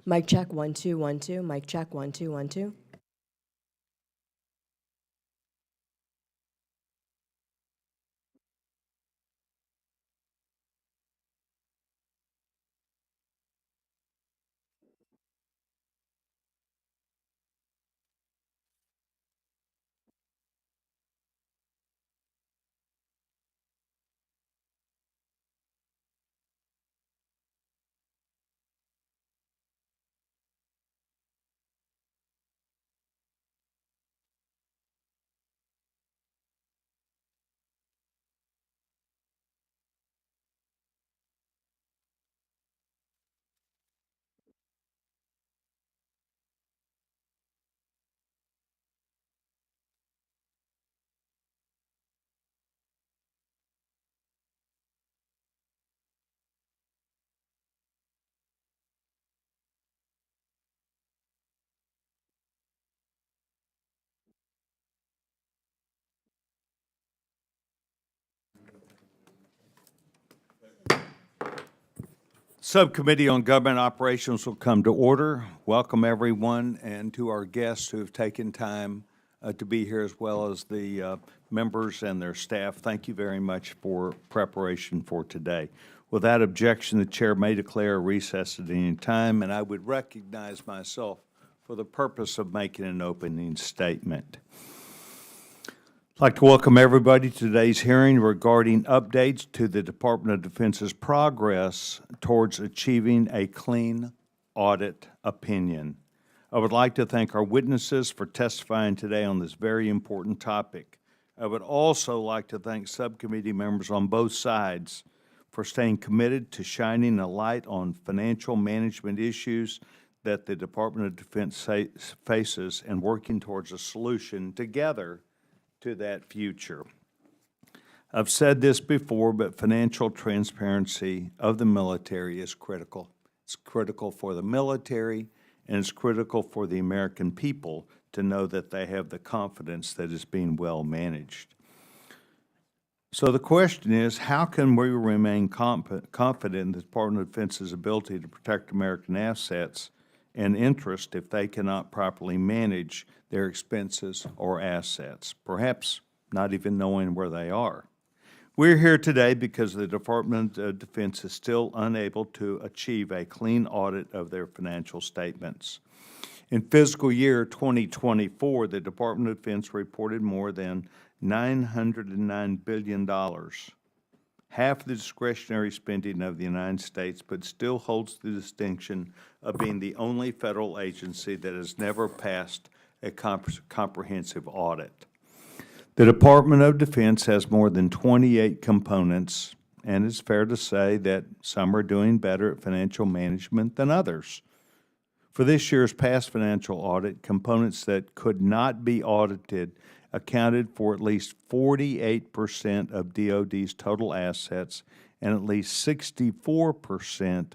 Mic check, 1, 2, 1, 2. Mic check, 1, 2, 1, 2. Subcommittee on Government Operations will come to order. Welcome, everyone, and to our guests who have taken time to be here, as well as the members and their staff. Thank you very much for preparation for today. Without objection, the chair may declare a recess at any time, and I would recognize myself for the purpose of making an opening statement. I'd like to welcome everybody to today's hearing regarding updates to the Department of Defense's progress towards achieving a clean audit opinion. I would like to thank our witnesses for testifying today on this very important topic. I would also like to thank subcommittee members on both sides for staying committed to shining a light on financial management issues that the Department of Defense faces and working towards a solution together to that future. I've said this before, but financial transparency of the military is critical. It's critical for the military, and it's critical for the American people to know that they have the confidence that is being well managed. So the question is, how can we remain confident in the Department of Defense's ability to protect American assets and interest if they cannot properly manage their expenses or assets, perhaps not even knowing where they are? We're here today because the Department of Defense is still unable to achieve a clean audit of their financial statements. In fiscal year 2024, the Department of Defense reported more than $909 billion, half the discretionary spending of the United States, but still holds the distinction of being the only federal agency that has never passed a comprehensive audit. The Department of Defense has more than 28 components, and it's fair to say that some are doing better at financial management than others. For this year's past financial audit, components that could not be audited accounted for at least 48% of DoD's total assets and at least 64%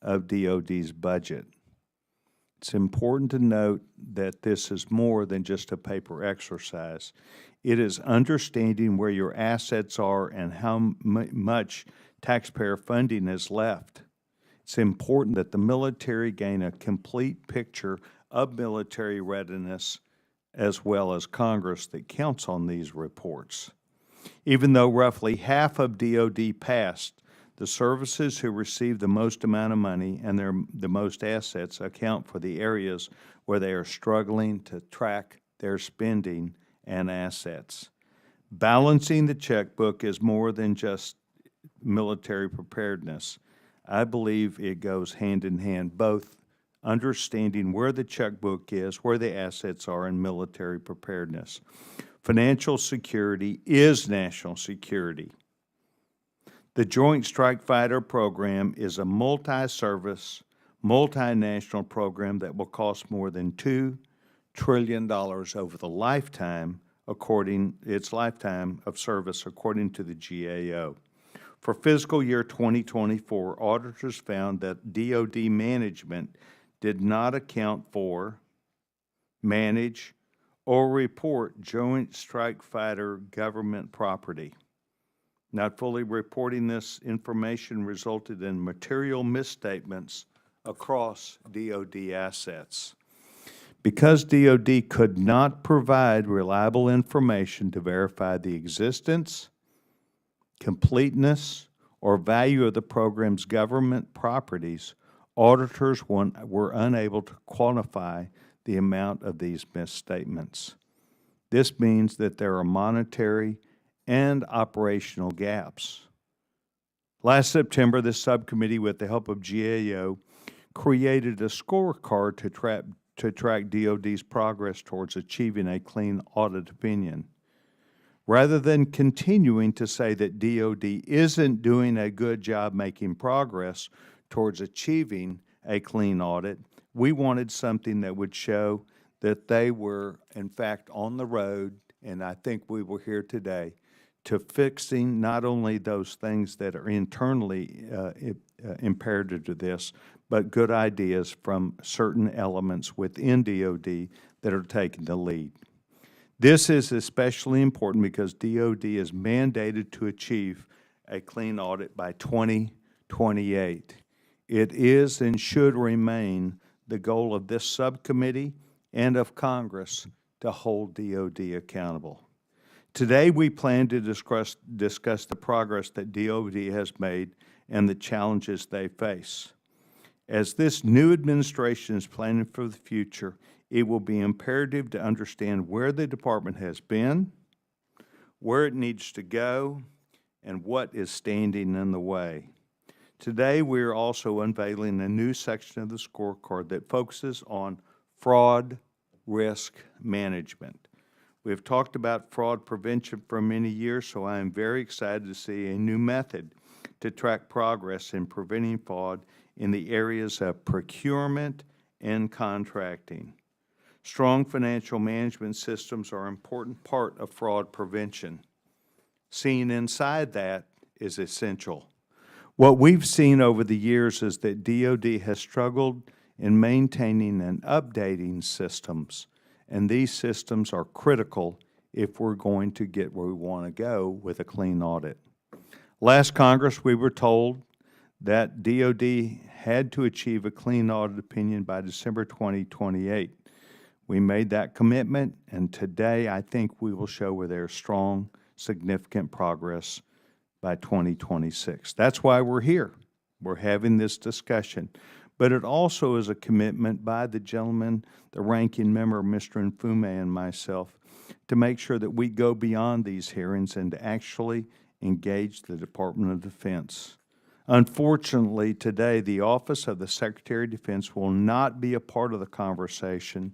of DoD's budget. It's important to note that this is more than just a paper exercise. It is understanding where your assets are and how much taxpayer funding is left. It's important that the military gain a complete picture of military readiness, as well as Congress that counts on these reports. Even though roughly half of DoD passed, the services who receive the most amount of money and the most assets account for the areas where they are struggling to track their spending and assets. Balancing the checkbook is more than just military preparedness. I believe it goes hand in hand, both understanding where the checkbook is, where the assets are, and military preparedness. Financial security is national security. The Joint Strike Fighter program is a multi-service, multinational program that will cost more than $2 trillion over the lifetime, its lifetime of service, according to the GAO. For fiscal year 2024, auditors found that DoD management did not account for, manage, or report Joint Strike Fighter government property. Not fully reporting this information resulted in material misstatements across DoD assets. Because DoD could not provide reliable information to verify the existence, completeness, or value of the program's government properties, auditors were unable to quantify the amount of these misstatements. This means that there are monetary and operational gaps. Last September, this subcommittee, with the help of GAO, created a scorecard to track DoD's progress towards achieving a clean audit opinion. Rather than continuing to say that DoD isn't doing a good job making progress towards achieving a clean audit, we wanted something that would show that they were, in fact, on the road, and I think we were here today, to fixing not only those things that are internally imperative to this, but good ideas from certain elements within DoD that are taking the lead. This is especially important because DoD is mandated to achieve a clean audit by 2028. It is and should remain the goal of this subcommittee and of Congress to hold DoD accountable. Today, we plan to discuss the progress that DoD has made and the challenges they face. As this new administration is planning for the future, it will be imperative to understand where the department has been, where it needs to go, and what is standing in the way. Today, we are also unveiling a new section of the scorecard that focuses on fraud risk management. We have talked about fraud prevention for many years, so I am very excited to see a new method to track progress in preventing fraud in the areas of procurement and contracting. Strong financial management systems are an important part of fraud prevention. Seeing inside that is essential. What we've seen over the years is that DoD has struggled in maintaining and updating systems, and these systems are critical if we're going to get where we want to go with a clean audit. Last Congress, we were told that DoD had to achieve a clean audit opinion by December 2028. We made that commitment, and today I think we will show where there's strong, significant progress by 2026. That's why we're here. We're having this discussion. But it also is a commitment by the gentleman, the ranking member, Mr. Nfume, and myself, to make sure that we go beyond these hearings and to actually engage the Department of Defense. Unfortunately, today, the Office of the Secretary of Defense will not be a part of the conversation.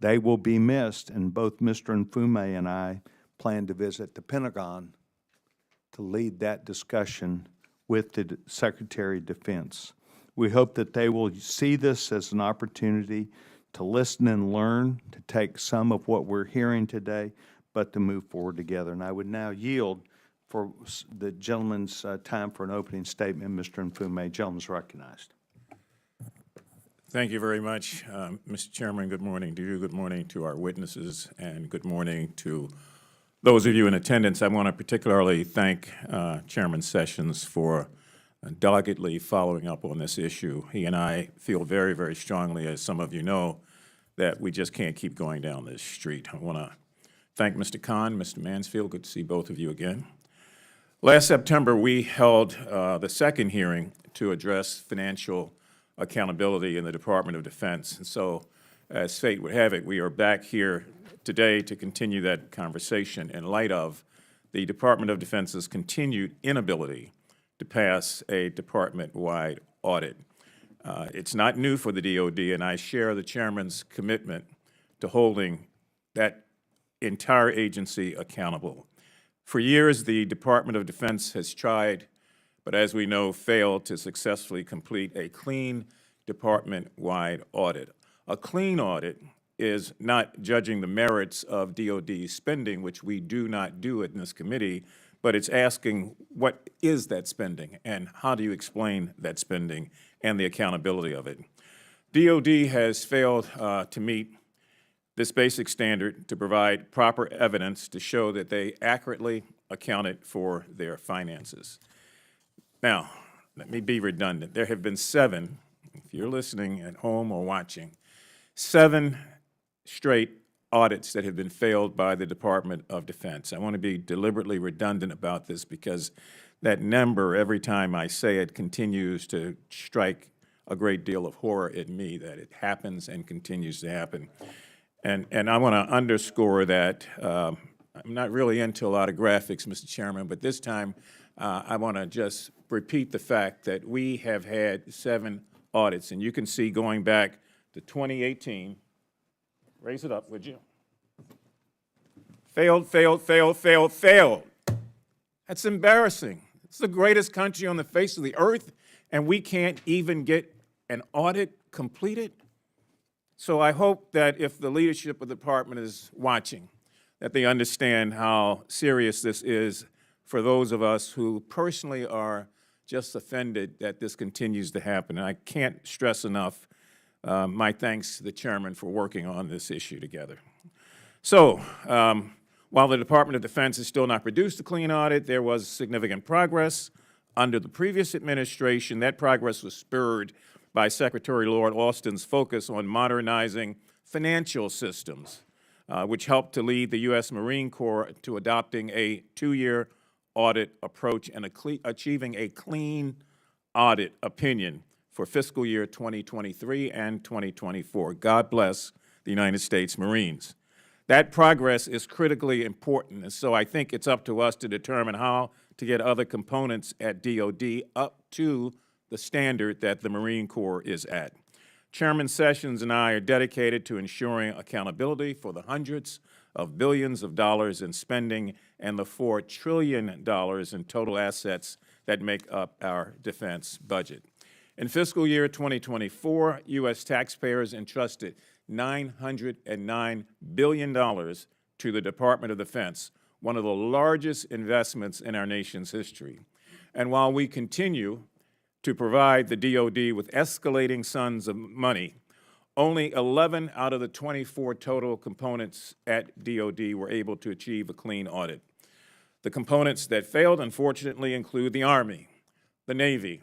They will be missed, and both Mr. Nfume and I plan to visit the Pentagon to lead that discussion with the Secretary of Defense. We hope that they will see this as an opportunity to listen and learn, to take some of what we're hearing today, but to move forward together. And I would now yield for the gentleman's time for an opening statement. Mr. Nfume, gentleman's recognized. Thank you very much, Mr. Chairman. Good morning to you. Good morning to our witnesses, and good morning to those of you in attendance. I want to particularly thank Chairman Sessions for doggedly following up on this issue. He and I feel very, very strongly, as some of you know, that we just can't keep going down this street. I want to thank Mr. Khan, Mr. Mansfield. Good to see both of you again. Last September, we held the second hearing to address financial accountability in the Department of Defense. And so, as fate would have it, we are back here today to continue that conversation in light of the Department of Defense's continued inability to pass a department-wide audit. It's not new for the DoD, and I share the Chairman's commitment to holding that entire agency accountable. For years, the Department of Defense has tried, but as we know, failed to successfully complete a clean department-wide audit. A clean audit is not judging the merits of DoD spending, which we do not do in this committee, but it's asking what is that spending and how do you explain that spending and the accountability of it. DoD has failed to meet this basic standard to provide proper evidence to show that they accurately accounted for their finances. Now, let me be redundant. There have been 7 if you're listening at home or watching, 7 straight audits that have been failed by the Department of Defense. I want to be deliberately redundant about this because that number, every time I say it, continues to strike a great deal of horror at me that it happens and continues to happen. And I want to underscore that I'm not really into a lot of graphics, Mr. Chairman, but this time I want to just repeat the fact that we have had 7 audits, and you can see going back to 2018. Raise it up, would you? Failed, failed, failed, failed, failed. That's embarrassing. It's the greatest country on the face of the earth, and we can't even get an audit completed. So I hope that if the leadership of the department is watching, that they understand how serious this is for those of us who personally are just offended that this continues to happen. And I can't stress enough my thanks to the chairman for working on this issue together. So while the Department of Defense has still not produced a clean audit, there was significant progress. Under the previous administration, that progress was spurred by Secretary Lord Austin's focus on modernizing financial systems, which helped to lead the U.S. Marine Corps to adopting a 2-year audit approach and achieving a clean audit opinion for fiscal year 2023 and 2024. God bless the United States Marines. That progress is critically important, and so I think it's up to us to determine how to get other components at DoD up to the standard that the Marine Corps is at. Chairman Sessions and I are dedicated to ensuring accountability for the hundreds of billions of dollars in spending and the $4 trillion in total assets that make up our defense budget. In fiscal year 2024, U.S. taxpayers entrusted $909 billion to the Department of Defense, one of the largest investments in our nation's history. And while we continue to provide the DoD with escalating sums of money, only 11 out of the 24 total components at DoD were able to achieve a clean audit. The components that failed, unfortunately, include the Army, the Navy,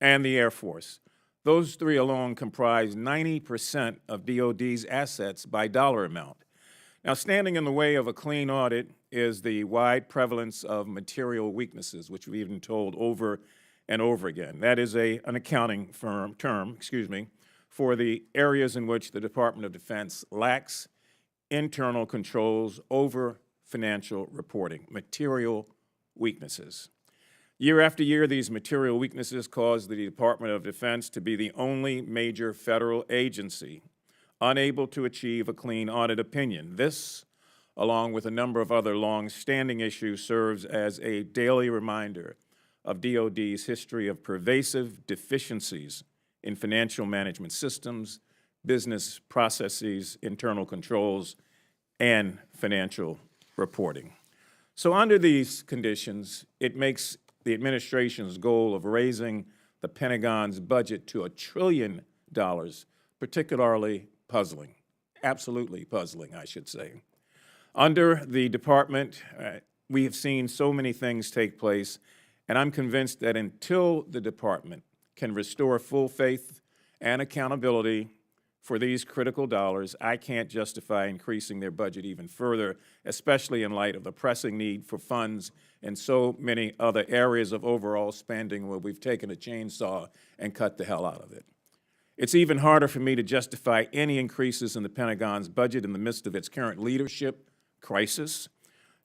and the Air Force. Those 3 alone comprise 90% of DoD's assets by dollar amount. Now, standing in the way of a clean audit is the wide prevalence of material weaknesses, which we've been told over and over again. That is an accounting term for the areas in which the Department of Defense lacks internal controls over financial reporting, material weaknesses. Year after year, these material weaknesses cause the Department of Defense to be the only major federal agency unable to achieve a clean audit opinion. This, along with a number of other long-standing issues, serves as a daily reminder of DoD's history of pervasive deficiencies in financial management systems, business processes, internal controls, and financial reporting. So under these conditions, it makes the administration's goal of raising the Pentagon's budget to $1 trillion particularly puzzling, absolutely puzzling, I should say. Under the department, we have seen so many things take place, and I'm convinced that until the department can restore full faith and accountability for these critical dollars, I can't justify increasing their budget even further, especially in light of the pressing need for funds in so many other areas of overall spending where we've taken a chainsaw and cut the hell out of it. It's even harder for me to justify any increases in the Pentagon's budget in the midst of its current leadership crisis.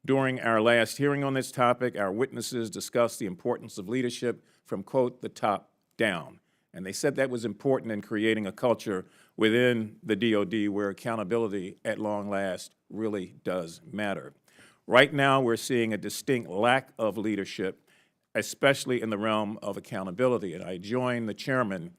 During our last hearing on this topic, our witnesses discussed the importance of leadership from, quote, the top down. And they said that was important in creating a culture within the DoD where accountability at long last really does matter. Right now, we're seeing a distinct lack of leadership, especially in the realm of accountability. And I join the chairman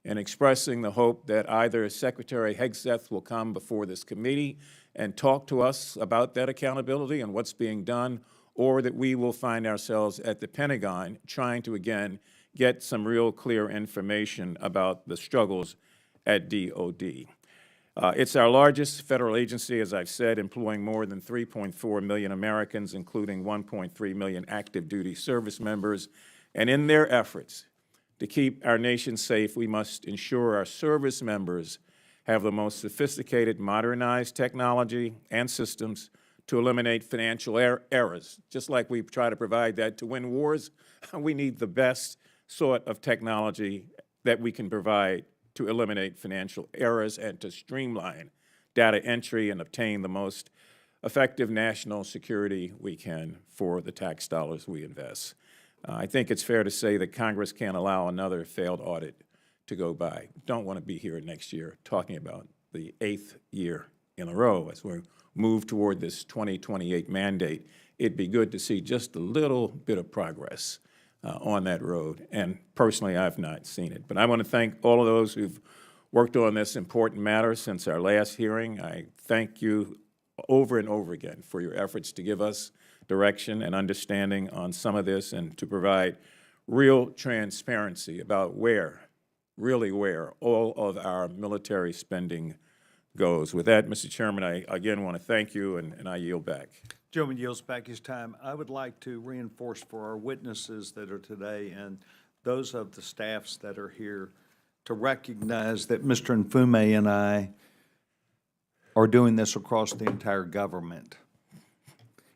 in expressing the hope that either Secretary Hegseth will come before this committee and talk to us about that accountability and what's being done, or that we will find ourselves at the Pentagon trying to, again, get some real clear information about the struggles at DoD. It's our largest federal agency, as I've said, employing more than 3.4 million Americans, including 1.3 million active duty service members. And in their efforts To keep our nation safe, we must ensure our service members have the most sophisticated, modernized technology and systems to eliminate financial errors. Just like we try to provide that to win wars, we need the best sort of technology that we can provide to eliminate financial errors and to streamline data entry and obtain the most effective national security we can for the tax dollars we invest. I think it's fair to say that Congress can't allow another failed audit to go by. Don't want to be here next year talking about the 8th year in a row as we move toward this 2028 mandate. It'd be good to see just a little bit of progress on that road, and personally, I've not seen it. But I want to thank all of those who've worked on this important matter since our last hearing. I thank you over and over again for your efforts to give us direction and understanding on some of this and to provide real transparency about really where all of our military spending goes. With that, Mr. Chairman, I again want to thank you, and I yield back. Gentleman yields back his time. I would like to reinforce for our witnesses that are today and those of the staffs that are here to recognize that Mr. Nfume and I are doing this across the entire government.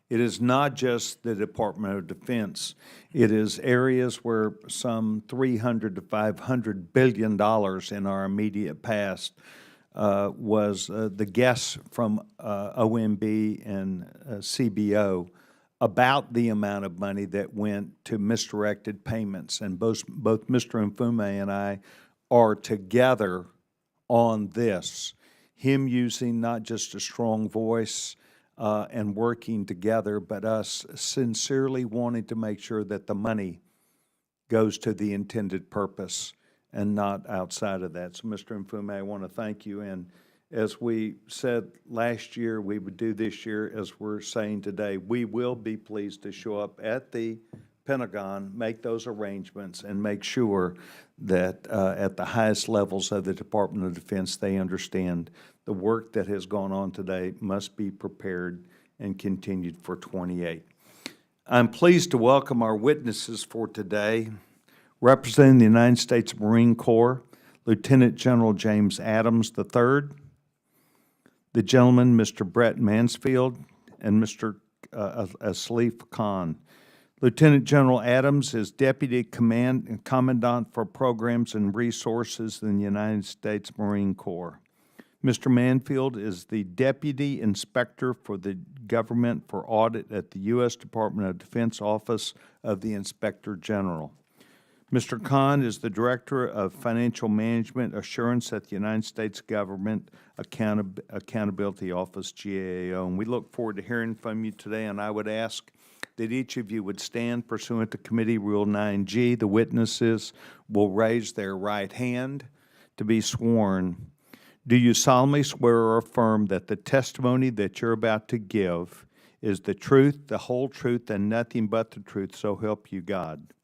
It is not just the Department of Defense. It is areas where some $300 to $500 billion in our immediate past was the guess from OMB and CBO about the amount of money that went to misdirected payments. And both Mr. Nfume and I are together on this, him using not just a strong voice and working together, but us sincerely wanting to make sure that the money goes to the intended purpose and not outside of that. So, Mr. Nfume, I want to thank you. And as we said last year we would do this year, as we're saying today, we will be pleased to show up at the Pentagon, make those arrangements, and make sure that at the highest levels of the Department of Defense, they understand the work that has gone on today must be prepared and continued for 28. I'm pleased to welcome our witnesses for today. Representing the United States Marine Corps, Lieutenant General James Adams III, the gentleman, Mr. Brett Mansfield, and Mr. Asleef Khan. Lieutenant General Adams is Deputy Commandant for Programs and Resources in the United States Marine Corps. Mr. Mansfield is the Deputy Inspector for the Government for Audit at the U.S. Department of Defense Office of the Inspector General. Mr. Khan is the Director of Financial Management Assurance at the United States Government Accountability Office, GAO. And we look forward to hearing from you today, and I would ask that each of you would stand pursuant to Committee Rule 9G. The witnesses will raise their right hand to be sworn. Do you solemnly swear or affirm that the testimony that you're about to give is the truth, the whole truth, and nothing but the truth, so help you God?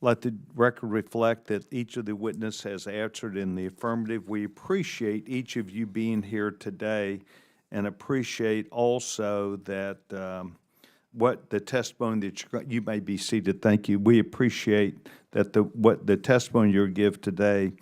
Let the record reflect that each of the witnesses has answered in the affirmative. We appreciate each of you being here today and appreciate also that what the testimony that you may be seated. Thank you. We appreciate that what the testimony you give today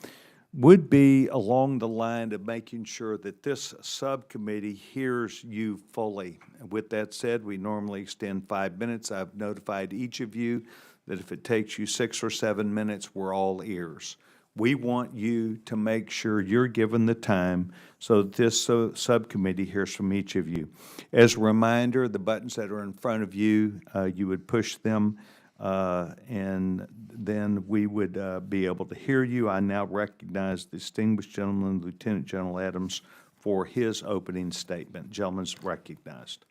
would be along the line of making sure that this subcommittee hears you fully. With that said, we normally extend 5 minutes. I've notified each of you that if it takes you 6 or 7 minutes, we're all ears. We want you to make sure you're given the time so that this subcommittee hears from each of you. As a reminder, the buttons that are in front of you, you would push them, and then we would be able to hear you. I now recognize the distinguished gentleman, Lieutenant General Adams, for his opening statement. Gentleman's recognized.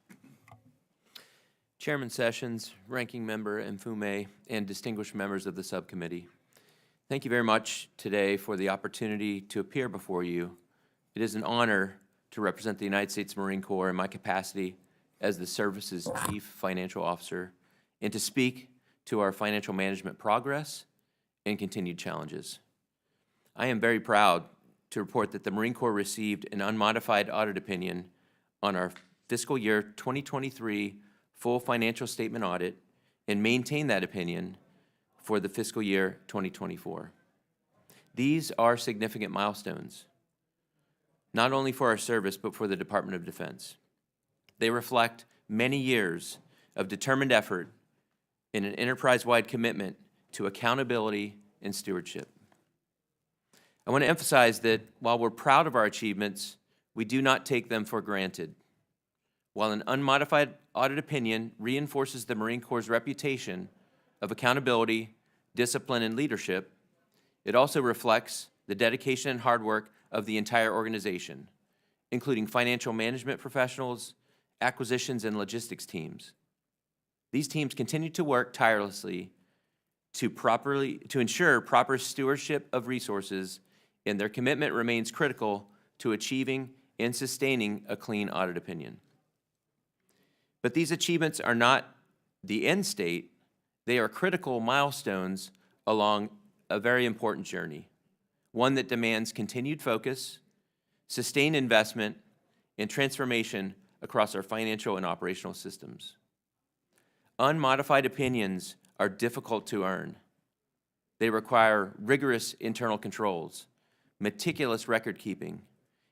Chairman Sessions, Ranking Member Nfume, and distinguished members of the subcommittee, thank you very much today for the opportunity to appear before you. It is an honor to represent the United States Marine Corps in my capacity as the service's Chief Financial Officer and to speak to our financial management progress and continued challenges. I am very proud to report that the Marine Corps received an unmodified audit opinion on our fiscal year 2023 full financial statement audit and maintained that opinion for the fiscal year 2024. These are significant milestones, not only for our service, but for the Department of Defense. They reflect many years of determined effort in an enterprise-wide commitment to accountability and stewardship. I want to emphasize that while we're proud of our achievements, we do not take them for granted. While an unmodified audit opinion reinforces the Marine Corps' reputation of accountability, discipline, and leadership, it also reflects the dedication and hard work of the entire organization, including financial management professionals, acquisitions, and logistics teams. These teams continue to work tirelessly to ensure proper stewardship of resources, and their commitment remains critical to achieving and sustaining a clean audit opinion. But these achievements are not the end state. They are critical milestones along a very important journey, one that demands continued focus, sustained investment, and transformation across our financial and operational systems. Unmodified opinions are difficult to earn. They require rigorous internal controls, meticulous record keeping,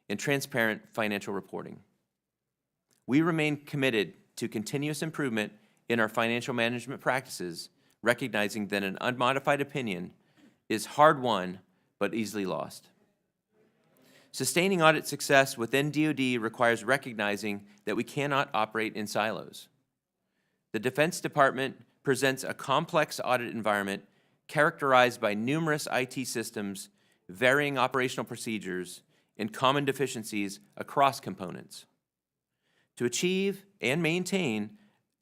and transparent financial reporting. We remain committed to continuous improvement in our financial management practices, recognizing that an unmodified opinion is hard-won but easily lost. Sustaining audit success within DoD requires recognizing that we cannot operate in silos. The Defense Department presents a complex audit environment characterized by numerous IT systems, varying operational procedures, and common deficiencies across components. To achieve and maintain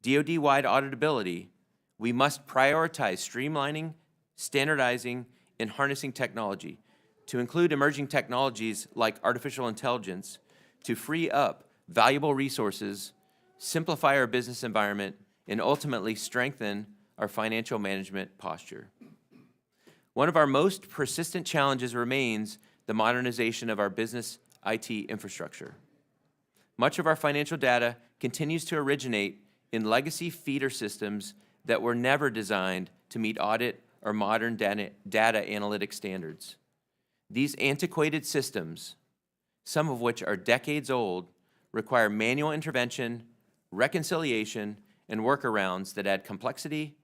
DoD-wide auditability, we must prioritize streamlining, standardizing, and harnessing technology to include emerging technologies like artificial intelligence to free up valuable resources, simplify our business environment, and ultimately strengthen our financial management posture. One of our most persistent challenges remains the modernization of our business IT infrastructure. Much of our financial data continues to originate in legacy feeder systems that were never designed to meet audit or modern data analytic standards. These antiquated systems, some of which are decades old, require manual intervention, reconciliation, and workarounds that add complexity,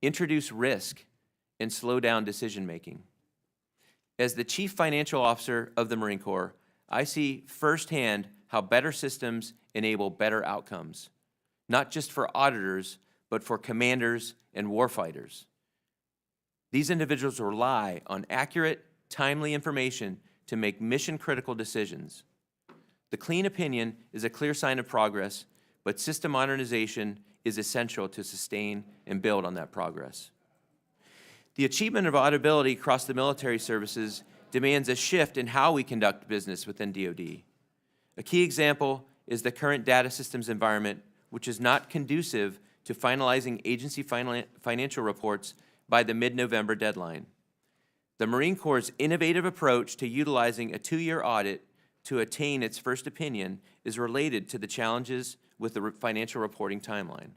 introduce risk, and slow down decision-making. As the Chief Financial Officer of the Marine Corps, I see firsthand how better systems enable better outcomes, not just for auditors, but for commanders and warfighters. These individuals rely on accurate, timely information to make mission-critical decisions. The clean opinion is a clear sign of progress, but system modernization is essential to sustain and build on that progress. The achievement of auditability across the military services demands a shift in how we conduct business within DoD. A key example is the current data systems environment, which is not conducive to finalizing agency financial reports by the mid-November deadline. The Marine Corps' innovative approach to utilizing a 2-year audit to attain its first opinion is related to the challenges with the financial reporting timeline.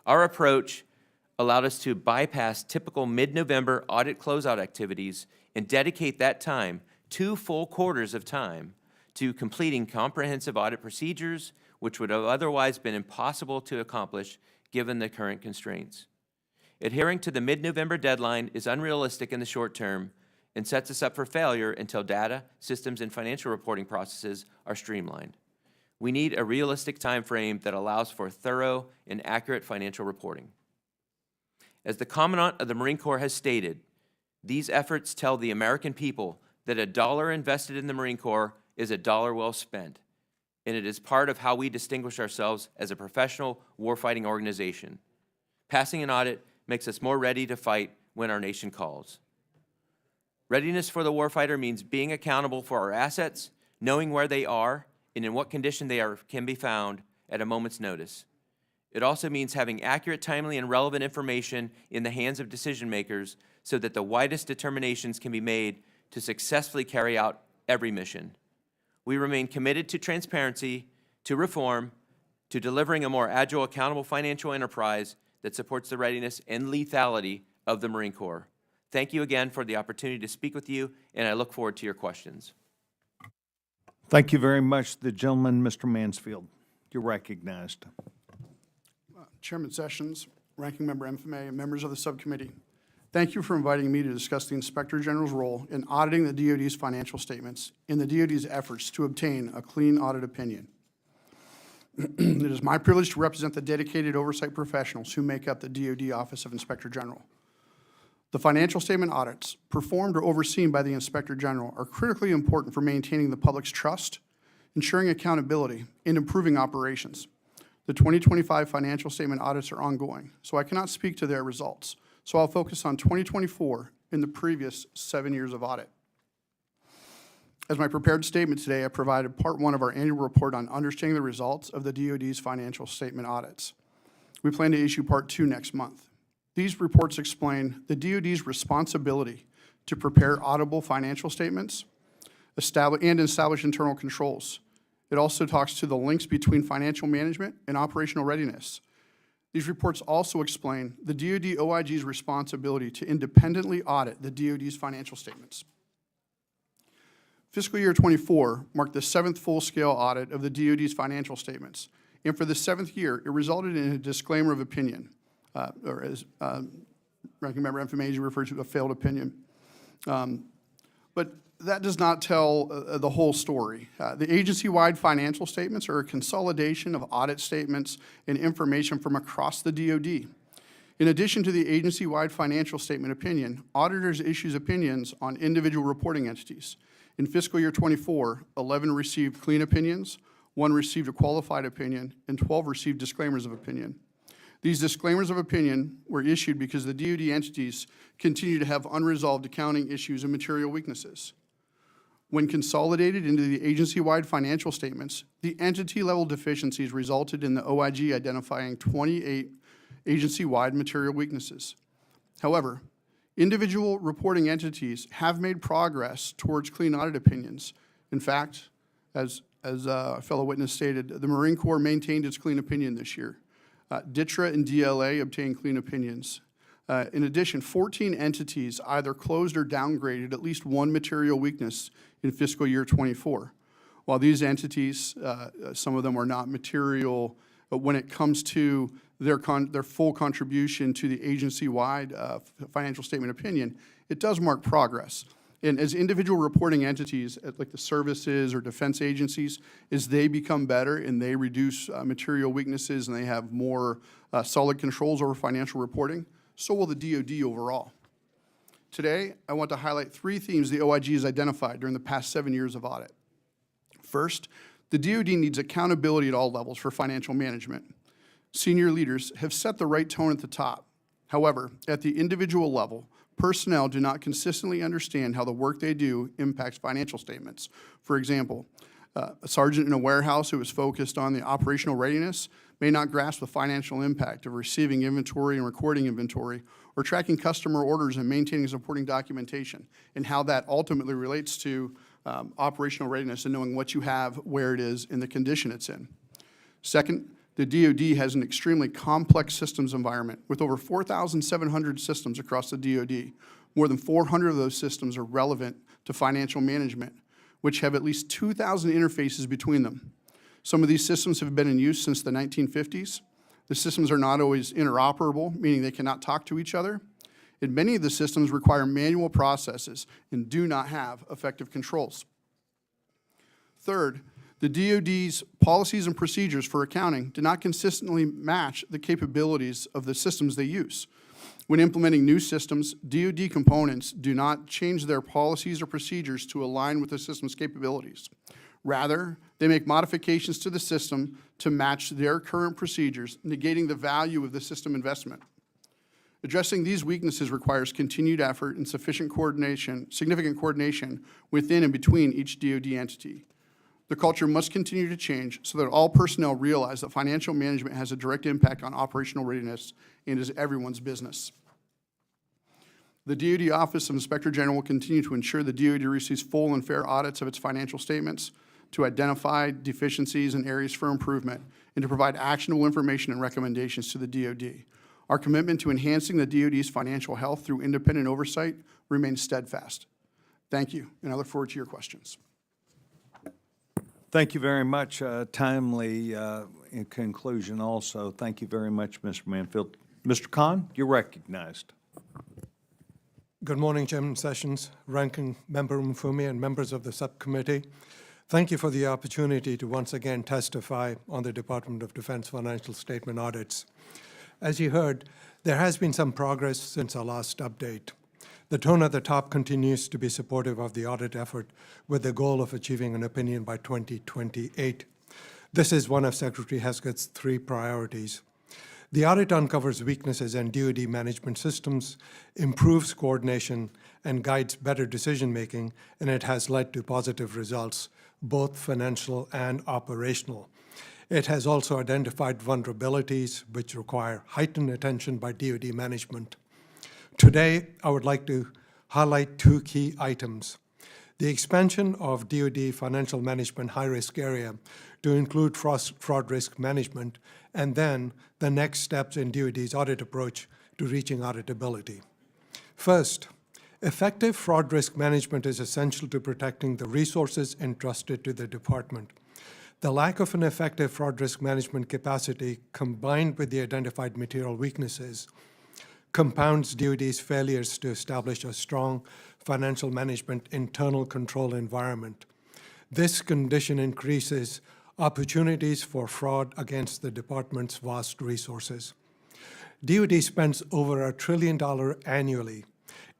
Our approach allowed us to bypass typical mid-November audit closeout activities and dedicate that time, 2 full quarters of time, to completing comprehensive audit procedures, which would have otherwise been impossible to accomplish given the current constraints. Adhering to the mid-November deadline is unrealistic in the short term and sets us up for failure until data, systems, and financial reporting processes are streamlined. We need a realistic time frame that allows for thorough and accurate financial reporting. As the Commandant of the Marine Corps has stated, these efforts tell the American people that a dollar invested in the Marine Corps is a dollar well spent, and it is part of how we distinguish ourselves as a professional warfighting organization. Passing an audit makes us more ready to fight when our nation calls. Readiness for the warfighter means being accountable for our assets, knowing where they are, and in what condition they can be found at a moment's notice. It also means having accurate, timely, and relevant information in the hands of decision makers so that the widest determinations can be made to successfully carry out every mission. We remain committed to transparency, to reform, to delivering a more agile, accountable financial enterprise that supports the readiness and lethality of the Marine Corps. Thank you again for the opportunity to speak with you, and I look forward to your questions. Thank you very much. The gentleman, Mr. Mansfield, you're recognized. Chairman Sessions, Ranking Member MFMA, and members of the subcommittee, thank you for inviting me to discuss the Inspector General's role in auditing the DoD's financial statements and the DoD's efforts to obtain a clean audit opinion. It is my privilege to represent the dedicated oversight professionals who make up the DoD Office of Inspector General. The financial statement audits performed or overseen by the Inspector General are critically important for maintaining the public's trust, ensuring accountability, and improving operations. The 2025 financial statement audits are ongoing, so I cannot speak to their results. So I'll focus on 2024 and the previous 7 years of audit. As my prepared statement today, I provided part 1 of our annual report on understanding the results of the DoD's financial statement audits. We plan to issue part 2 next month. These reports explain the DoD's responsibility to prepare auditable financial statements and establish internal controls. It also talks to the links between financial management and operational readiness. These reports also explain the DoD OIG's responsibility to independently audit the DoD's financial statements. Fiscal year 24 marked the 7th full-scale audit of the DoD's financial statements, and for the 7th year, it resulted in a disclaimer of opinion, or as Ranking Member MFMA referred to, a failed opinion. But that does not tell the whole story. The agency-wide financial statements are a consolidation of audit statements and information from across the DoD. In addition to the agency-wide financial statement opinion, auditors issue opinions on individual reporting entities. In fiscal year 24, 11 received clean opinions, 1 received a qualified opinion, and 12 received disclaimers of opinion. These disclaimers of opinion were issued because the DoD entities continue to have unresolved accounting issues and material weaknesses. When consolidated into the agency-wide financial statements, the entity-level deficiencies resulted in the OIG identifying 28 agency-wide material weaknesses. However, individual reporting entities have made progress towards clean audit opinions. In fact, as a fellow witness stated, the Marine Corps maintained its clean opinion this year. DTRA and DLA obtained clean opinions. In addition, 14 entities either closed or downgraded at least one material weakness in fiscal year 24. While these entities, some of them are not material, but when it comes to their full contribution to the agency-wide financial statement opinion, it does mark progress. And as individual reporting entities, like the services or defense agencies, as they become better and they reduce material weaknesses and they have more solid controls over financial reporting, so will the DoD overall. Today, I want to highlight 3 themes the OIG has identified during the past 7 years of audit. First, the DoD needs accountability at all levels for financial management. Senior leaders have set the right tone at the top. However, at the individual level, personnel do not consistently understand how the work they do impacts financial statements. For example, a sergeant in a warehouse who is focused on the operational readiness may not grasp the financial impact of receiving inventory and recording inventory, or tracking customer orders and maintaining supporting documentation, and how that ultimately relates to operational readiness and knowing what you have, where it is, and the condition it's in. Second, the DoD has an extremely complex systems environment with over 4,700 systems across the DoD. More than 400 of those systems are relevant to financial management, which have at least 2,000 interfaces between them. Some of these systems have been in use since the 1950s. The systems are not always interoperable, meaning they cannot talk to each other. And many of the systems require manual processes and do not have effective controls. Third, the DoD's policies and procedures for accounting do not consistently match the capabilities of the systems they use. When implementing new systems, DoD components do not change their policies or procedures to align with the system's capabilities. Rather, they make modifications to the system to match their current procedures, negating the value of the system investment. Addressing these weaknesses requires continued effort and significant coordination within and between each DoD entity. The culture must continue to change so that all personnel realize that financial management has a direct impact on operational readiness and is everyone's business. The DoD Office of Inspector General will continue to ensure the DoD receives full and fair audits of its financial statements, to identify deficiencies and areas for improvement, and to provide actionable information and recommendations to the DoD. Our commitment to enhancing the DoD's financial health through independent oversight remains steadfast. Thank you, and I look forward to your questions. Thank you very much. Timely in conclusion also. Thank you very much, Mr. Manfield. Mr. Khan, you're recognized. Good morning, Chairman Sessions, Ranking Member Mfumi, and members of the subcommittee. Thank you for the opportunity to once again testify on the Department of Defense financial statement audits. As you heard, there has been some progress since our last update. The tone at the top continues to be supportive of the audit effort with the goal of achieving an opinion by 2028. This is one of Secretary Heskett's 3 priorities. The audit uncovers weaknesses in DoD management systems, improves coordination, and guides better decision-making, and it has led to positive results, both financial and operational. It has also identified vulnerabilities which require heightened attention by DoD management. Today, I would like to highlight 2 key items. The expansion of DoD financial management high-risk area to include fraud risk management, and then the next steps in DoD's audit approach to reaching auditability. First, effective fraud risk management is essential to protecting the resources entrusted to the department. The lack of an effective fraud risk management capacity, combined with the identified material weaknesses, compounds DoD's failures to establish a strong financial management internal control environment. This condition increases opportunities for fraud against the department's vast resources. DoD spends over $1 trillion annually.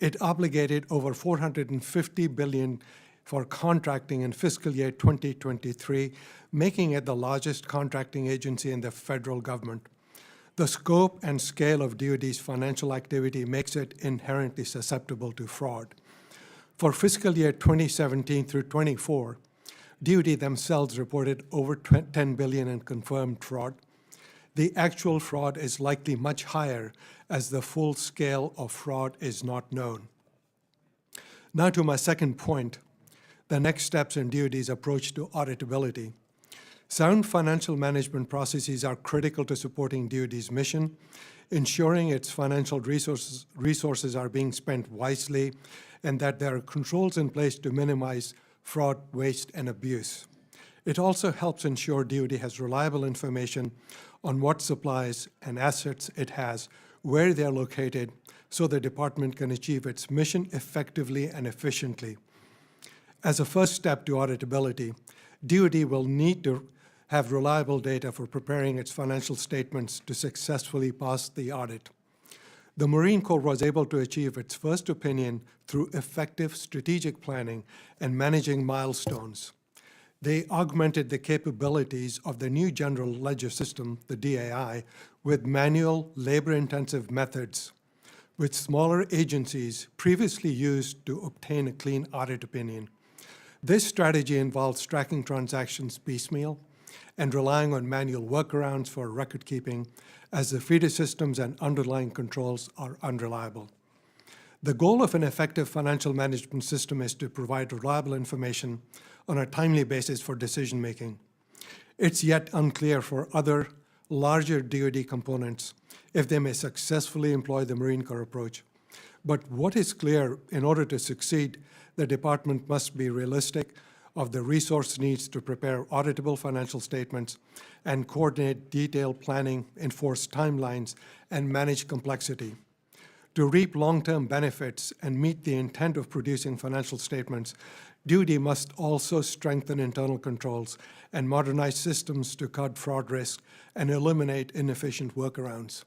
It obligated over $450 billion for contracting in fiscal year 2023, making it the largest contracting agency in the federal government. The scope and scale of DoD's financial activity makes it inherently susceptible to fraud. For fiscal year 2017 through 24, DoD themselves reported over $10 billion in confirmed fraud. The actual fraud is likely much higher as the full scale of fraud is not known. Now to my second point, the next steps in DoD's approach to auditability. Sound financial management processes are critical to supporting DoD's mission, ensuring its financial resources are being spent wisely, and that there are controls in place to minimize fraud, waste, and abuse. It also helps ensure DoD has reliable information on what supplies and assets it has, where they're located, so the department can achieve its mission effectively and efficiently. As a first step to auditability, DoD will need to have reliable data for preparing its financial statements to successfully pass the audit. The Marine Corps was able to achieve its first opinion through effective strategic planning and managing milestones. They augmented the capabilities of the new general ledger system, the DAI, with manual, labor-intensive methods, which smaller agencies previously used to obtain a clean audit opinion. This strategy involves tracking transactions piecemeal and relying on manual workarounds for record keeping, as the feeder systems and underlying controls are unreliable. The goal of an effective financial management system is to provide reliable information on a timely basis for decision-making. It's yet unclear for other larger DoD components if they may successfully employ the Marine Corps approach. But what is clear, in order to succeed, the department must be realistic of the resource needs to prepare auditable financial statements and coordinate detailed planning, enforce timelines, and manage complexity. To reap long-term benefits and meet the intent of producing financial statements, DoD must also strengthen internal controls and modernize systems to cut fraud risk and eliminate inefficient workarounds.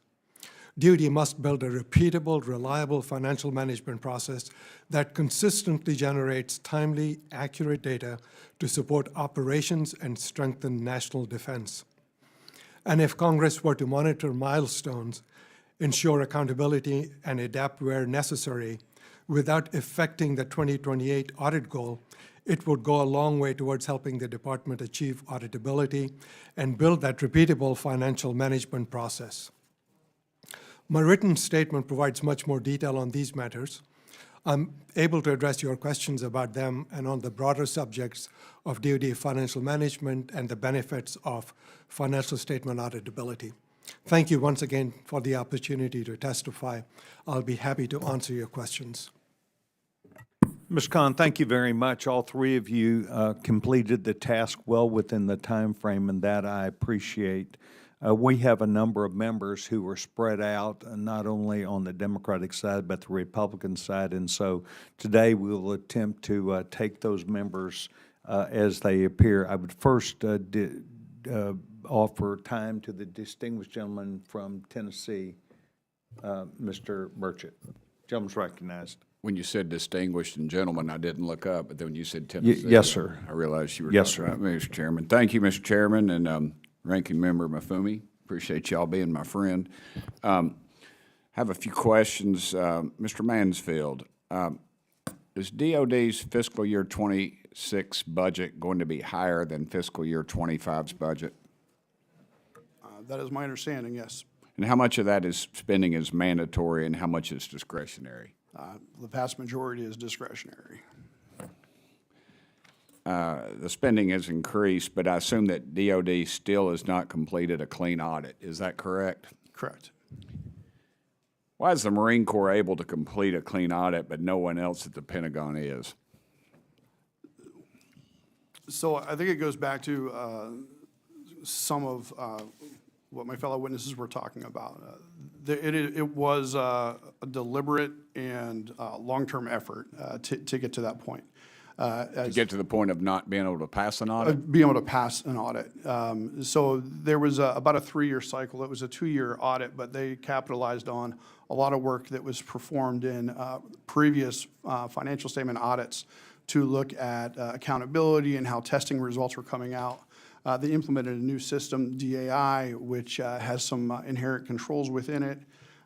DoD must build a repeatable, reliable financial management process that consistently generates timely, accurate data to support operations and strengthen national defense. And if Congress were to monitor milestones, ensure accountability, and adapt where necessary without affecting the 2028 audit goal, it would go a long way towards helping the department achieve auditability and build that repeatable financial management process. My written statement provides much more detail on these matters. I'm able to address your questions about them and on the broader subjects of DoD financial management and the benefits of financial statement auditability. Thank you once again for the opportunity to testify. I'll be happy to answer your questions. Ms. Khan, thank you very much. All three of you completed the task well within the time frame, and that I appreciate. We have a number of members who were spread out, not only on the Democratic side, but the Republican side. And so today we will attempt to take those members as they appear. I would first offer time to the distinguished gentleman from Tennessee, Mr. Burchett. Gentleman's recognized. When you said distinguished and gentlemen, I didn't look up, but then when you said Tennessee. Yes, sir. I realized you were Yes, talking about me, Mr. Chairman. Thank you, Mr. Chairman, and Ranking Member Mafumi. Appreciate y'all being my friend. Have a few questions. Mr. Mansfield, is DoD's fiscal year 26 budget going to be higher than fiscal year 25's budget? That is my understanding, yes. And how much of that is spending is mandatory and how much is discretionary? The vast majority is discretionary. The spending has increased, but I assume that DoD still has not completed a clean audit. Is that correct? Correct. Why is the Marine Corps able to complete a clean audit, but no one else at the Pentagon is? So I think it goes back to some of what my fellow witnesses were talking about. It was a deliberate and long-term effort to get to that point. To get to the point of not being able to pass an audit? Being able to pass an audit. So there was about a 3-year cycle. It was a 2-year audit, but they capitalized on a lot of work that was performed in previous financial statement audits to look at accountability and how testing results were coming out. They implemented a new system, DAI, which has some inherent controls within it.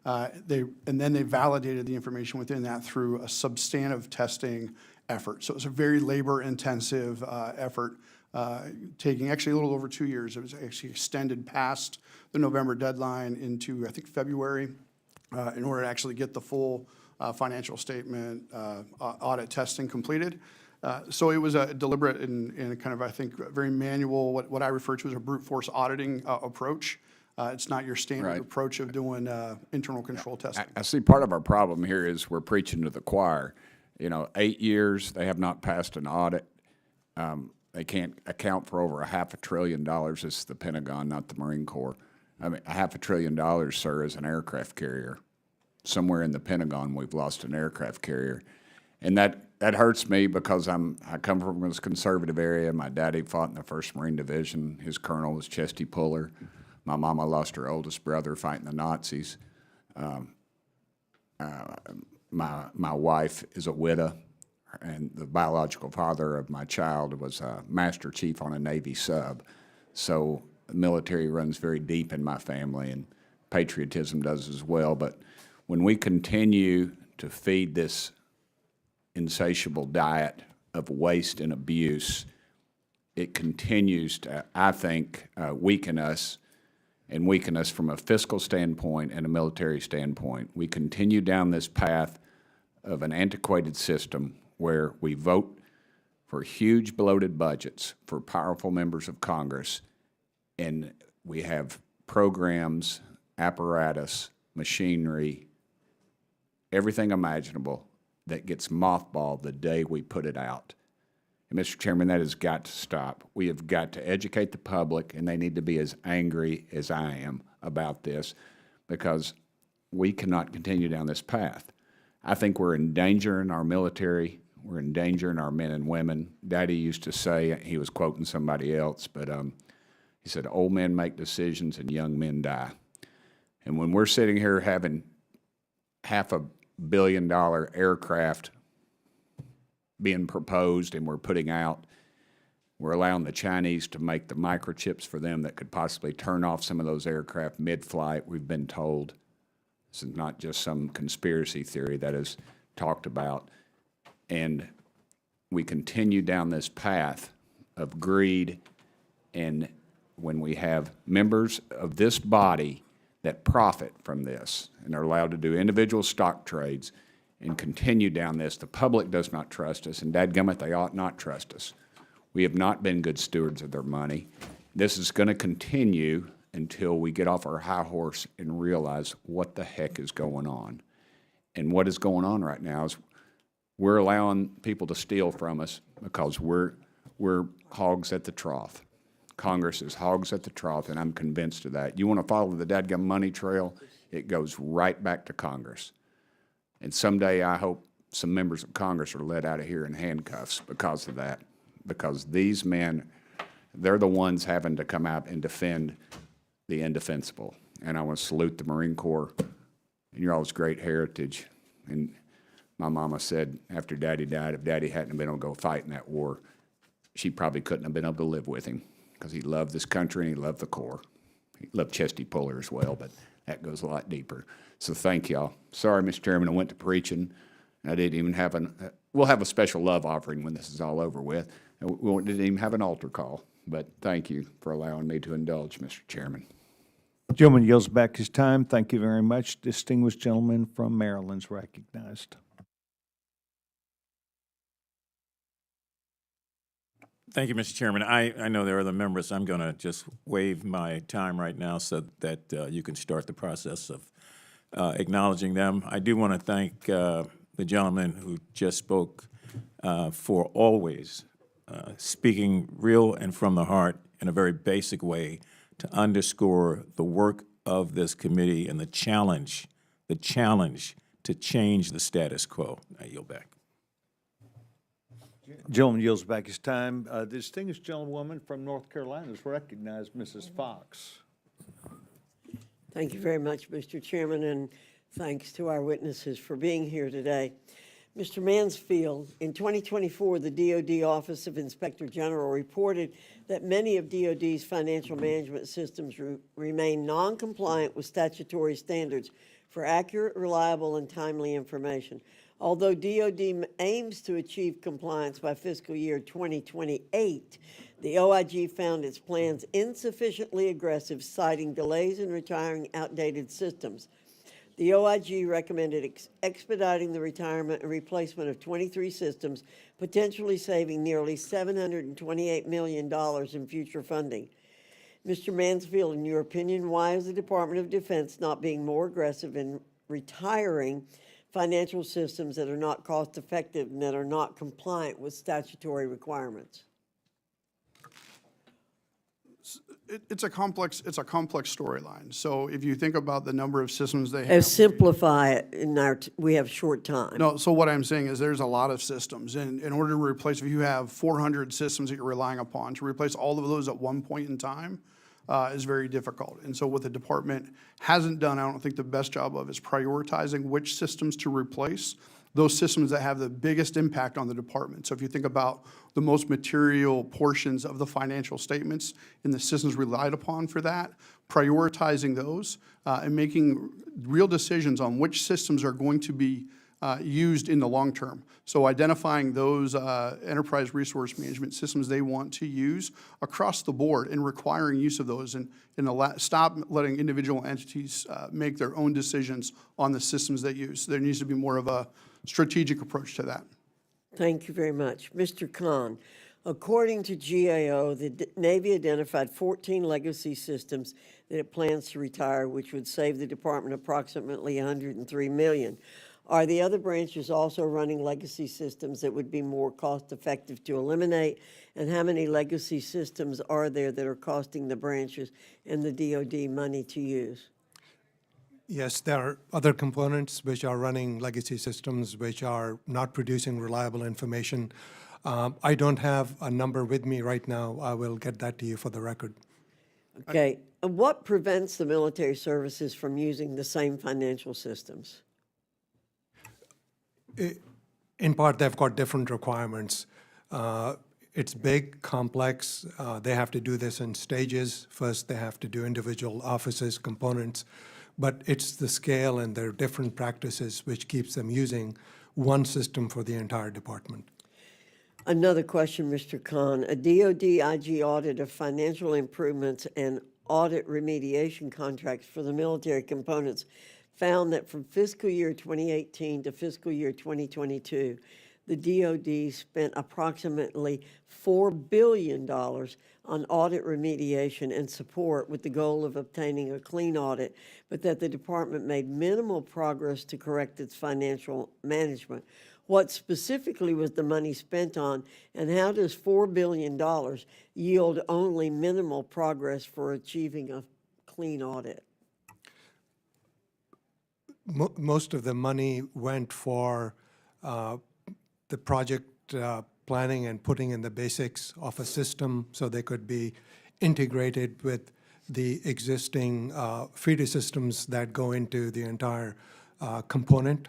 And then they validated the information within that through a substantive testing effort. So it was a very labor-intensive effort, taking actually a little over 2 years. It was actually extended past the November deadline into, I think, February, in order to actually get the full financial statement audit testing completed. So it was a deliberate and kind of, I think, very manual, what I refer to as a brute force auditing approach. It's not your standard Right. approach of doing internal control testing. I see part of our problem here is we're preaching to the choir. 8 years, they have not passed an audit. They can't account for over $500 billion. This is the Pentagon, not the Marine Corps. I mean, $500 billion, sir, is an aircraft carrier. Somewhere in the Pentagon, we've lost an aircraft carrier. And that hurts me because I come from this conservative area. My daddy fought in the 1st Marine Division. His colonel was Chesty Puller. My mama lost her oldest brother fighting the Nazis. My wife is a widow, and the biological father of my child was a master chief on a Navy sub. So the military runs very deep in my family, and patriotism does as well. But when we continue to feed this insatiable diet of waste and abuse, it continues to, I think, weaken us from a fiscal standpoint and a military standpoint. We continue down this path of an antiquated system where we vote for huge bloated budgets for powerful members of Congress, and we have programs, apparatus, machinery, everything imaginable that gets mothballed the day we put it out. And Mr. Chairman, that has got to stop. We have got to educate the public, and they need to be as angry as I am about this, because we cannot continue down this path. I think we're endangering our military. We're endangering our men and women. Daddy used to say, he was quoting somebody else, but he said, old men make decisions and young men die. And when we're sitting here having $500 million aircraft being proposed and we're putting out, we're allowing the Chinese to make the microchips for them that could possibly turn off some of those aircraft mid-flight, we've been told. This is not just some conspiracy theory that is talked about. And we continue down this path of greed, and when we have members of this body that profit from this and are allowed to do individual stock trades and continue down this, the public does not trust us, and dadgummit, they ought not trust us. We have not been good stewards of their money. This is going to continue, until we get off our high horse and realize what the heck is going on. And what is going on right now is we're allowing people to steal from us because we're hogs at the trough. Congress is hogs at the trough, and I'm convinced of that. You want to follow the dadgum money trail, it goes right back to Congress. And someday I hope some members of Congress are let out of here in handcuffs because of that. Because these men, they're the ones having to come out and defend the indefensible. And I want to salute the Marine Corps and your all's great heritage. And my mama said after Daddy died, if Daddy hadn't been able to go fight in that war, she probably couldn't have been able to live with him because he loved this country and he loved the Corps. He loved Chesty Puller as well, but that goes a lot deeper. So thank y'all. Sorry, Mr. Chairman, I went to preaching. I didn't even have we'll have a special love offering when this is all over with. We didn't even have an altar call, but thank you for allowing me to indulge, Mr. Chairman. Gentleman yields back his time. Thank you very much. Distinguished gentleman from Maryland's recognized. Thank you, Mr. Chairman. I know there are other members. I'm going to just waive my time right now so that you can start the process of acknowledging them. I do want to thank the gentleman who just spoke for always speaking real and from the heart in a very basic way to underscore the work of this committee and the challenge to change the status quo. I yield back. Gentleman yields back his time. The distinguished gentlewoman from North Carolina is recognized, Mrs. Fox. Thank you very much, Mr. Chairman, and thanks to our witnesses for being here today. Mr. Mansfield, in 2024, the DoD Office of Inspector General reported that many of DoD's financial management systems remain non-compliant with statutory standards for accurate, reliable, and timely information. Although DoD aims to achieve compliance by fiscal year 2028, the OIG found its plans insufficiently aggressive, citing delays in retiring outdated systems. The OIG recommended expediting the retirement and replacement of 23 systems, potentially saving nearly $728 million in future funding. Mr. Mansfield, in your opinion, why is the Department of Defense not being more aggressive in retiring financial systems that are not cost-effective and that are not compliant with statutory requirements? It's a complex storyline. So if you think about the number of systems they have. Simplify it we have short time. No, so what I'm saying is there's a lot of systems. And in order to replace, if you have 400 systems that you're relying upon, to replace all of those at one point in time is very difficult. And so what the department hasn't done, I don't think the best job of, is prioritizing which systems to replace, those systems that have the biggest impact on the department. So if you think about the most material portions of the financial statements and the systems relied upon for that, prioritizing those and making real decisions on which systems are going to be used in the long term. So identifying those enterprise resource management systems they want to use across the board and requiring use of those, and stop letting individual entities make their own decisions on the systems they use. There needs to be more of a strategic approach to that. Thank you very much. Mr. Khan, according to GAO, the Navy identified 14 legacy systems that it plans to retire, which would save the department approximately $103 million. Are the other branches also running legacy systems that would be more cost-effective to eliminate? And how many legacy systems are there that are costing the branches and the DoD money to use? Yes, there are other components which are running legacy systems which are not producing reliable information. I don't have a number with me right now. I will get that to you for the record. Okay. And what prevents the military services from using the same financial systems? In part, they've got different requirements. It's big, complex. They have to do this in stages. First, they have to do individual offices, components. But it's the scale and their different practices which keeps them using one system for the entire department. Another question, Mr. Khan. A DoD IG audit of financial improvements and audit remediation contracts for the military components found that from fiscal year 2018 to fiscal year 2022, the DoD spent approximately $4 billion on audit remediation and support with the goal of obtaining a clean audit, but that the department made minimal progress to correct its financial management. What specifically was the money spent on, and how does $4 billion yield only minimal progress for achieving a clean audit? Most of the money went for the project planning and putting in the basics of a system so they could be integrated with the existing feeder systems that go into the entire component.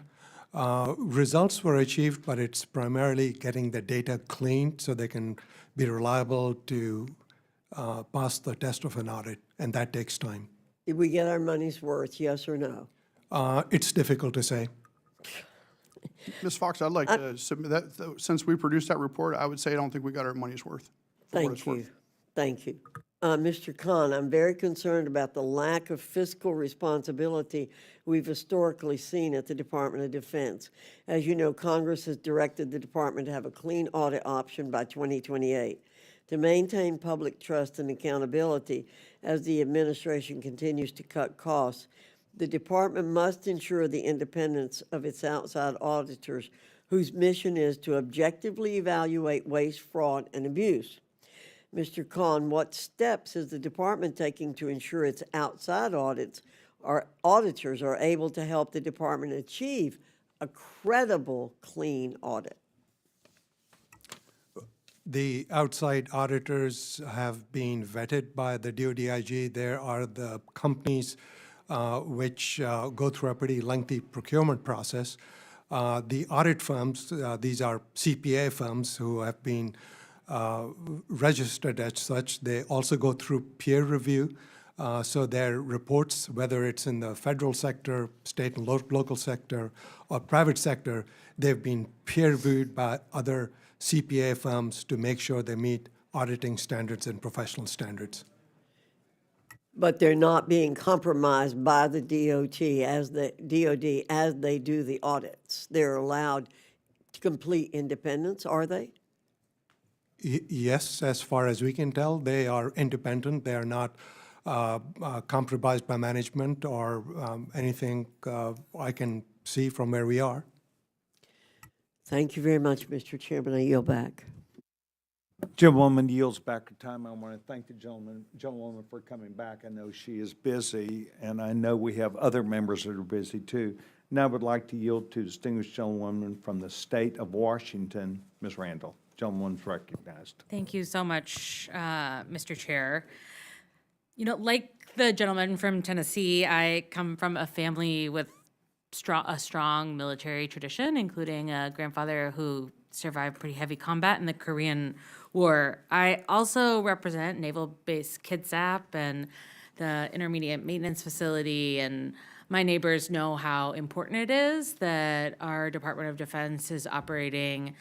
Results were achieved, but it's primarily getting the data cleaned so they can be reliable to pass the test of an audit, and that takes time. Did we get our money's worth, yes or no? It's difficult to say. Ms. Fox, I'd like to submit that, since we produced that report, I would say I don't think we got our money's worth. for what it's Thank you. worth. Thank you. Mr. Khan, I'm very concerned about the lack of fiscal responsibility we've historically seen at the Department of Defense. As you know, Congress has directed the department to have a clean audit option by 2028. To maintain public trust and accountability as the administration continues to cut costs, the department must ensure the independence of its outside auditors, whose mission is to objectively evaluate waste, fraud, and abuse. Mr. Khan, what steps is the department taking to ensure its outside auditors are able to help the department achieve a credible, clean audit? The outside auditors have been vetted by the DoDIG. There are the companies which go through a pretty lengthy procurement process. The audit firms, these are CPA firms who have been registered as such. They also go through peer review. So their reports, whether it's in the federal sector, state and local sector, or private sector, they've been peer reviewed by other CPA firms to make sure they meet auditing standards and professional standards. But they're not being compromised by the DOD as they do the audits. They're allowed complete independence, are they? Yes, as far as we can tell, they are independent. They are not compromised by management or anything I can see from where we are. Thank you very much, Mr. Chairman. I yield back. Gentlewoman yields back her time. I want to thank the gentlewoman for coming back. I know she is busy, and I know we have other members that are busy too. Now I would like to yield to distinguished gentlewoman from the state of Washington, Ms. Randall. Gentlewoman's recognized. Thank you so much, Mr. Chair. You know, like the gentleman from Tennessee, I come from a family with a strong military tradition, including a grandfather who survived pretty heavy combat in the Korean War. I also represent Naval Base Kitsap and the Intermediate Maintenance Facility, and my neighbors know how important it is that our Department of Defense is operating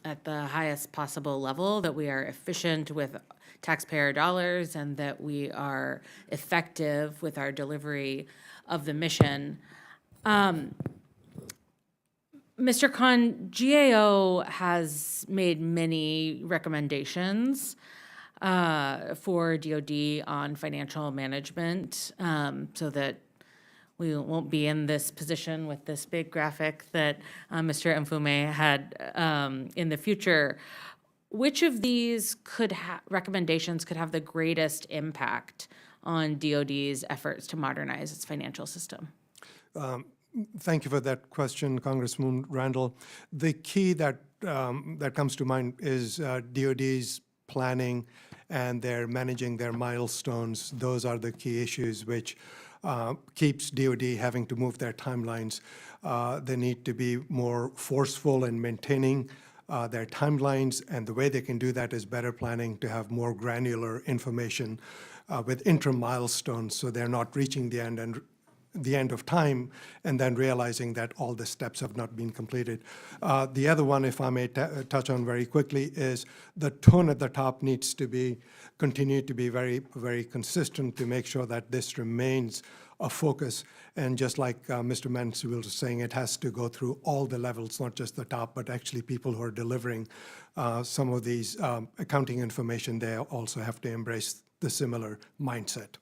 at the highest possible level, that we are efficient with taxpayer dollars, and that we are effective with our delivery of the mission. Mr. Khan, GAO has made many recommendations for DoD on financial management so that we won't be in this position with this big graphic that Mr. Mfume had in the future. Which of these recommendations could have the greatest impact on DoD's efforts to modernize its financial system? Thank you for that question, Congresswoman Randall. The key that comes to mind is DoD's planning and their managing their milestones. Those are the key issues which keeps DoD having to move their timelines. They need to be more forceful in maintaining their timelines, and the way they can do that is better planning, to have more granular information with interim milestones, so they're not reaching the end of time and then realizing that all the steps have not been completed. The other one, if I may touch on very quickly, is the tone at the top needs to continue to be very, very consistent to make sure that this remains a focus. And just like Mr. Mansfield was saying, it has to go through all the levels, not just the top, but actually people who are delivering some of these accounting information, they also have to embrace the similar mindset.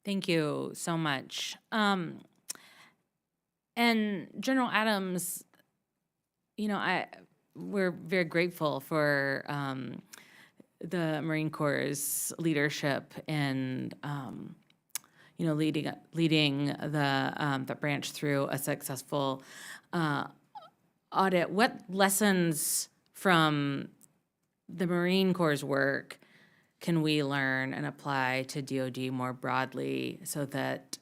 Thank you so much. And General Adams, you know, we're very grateful for the Marine Corps' leadership and you know, leading the branch through a successful audit. What lessons from the Marine Corps' work can we learn and apply to DoD more broadly so that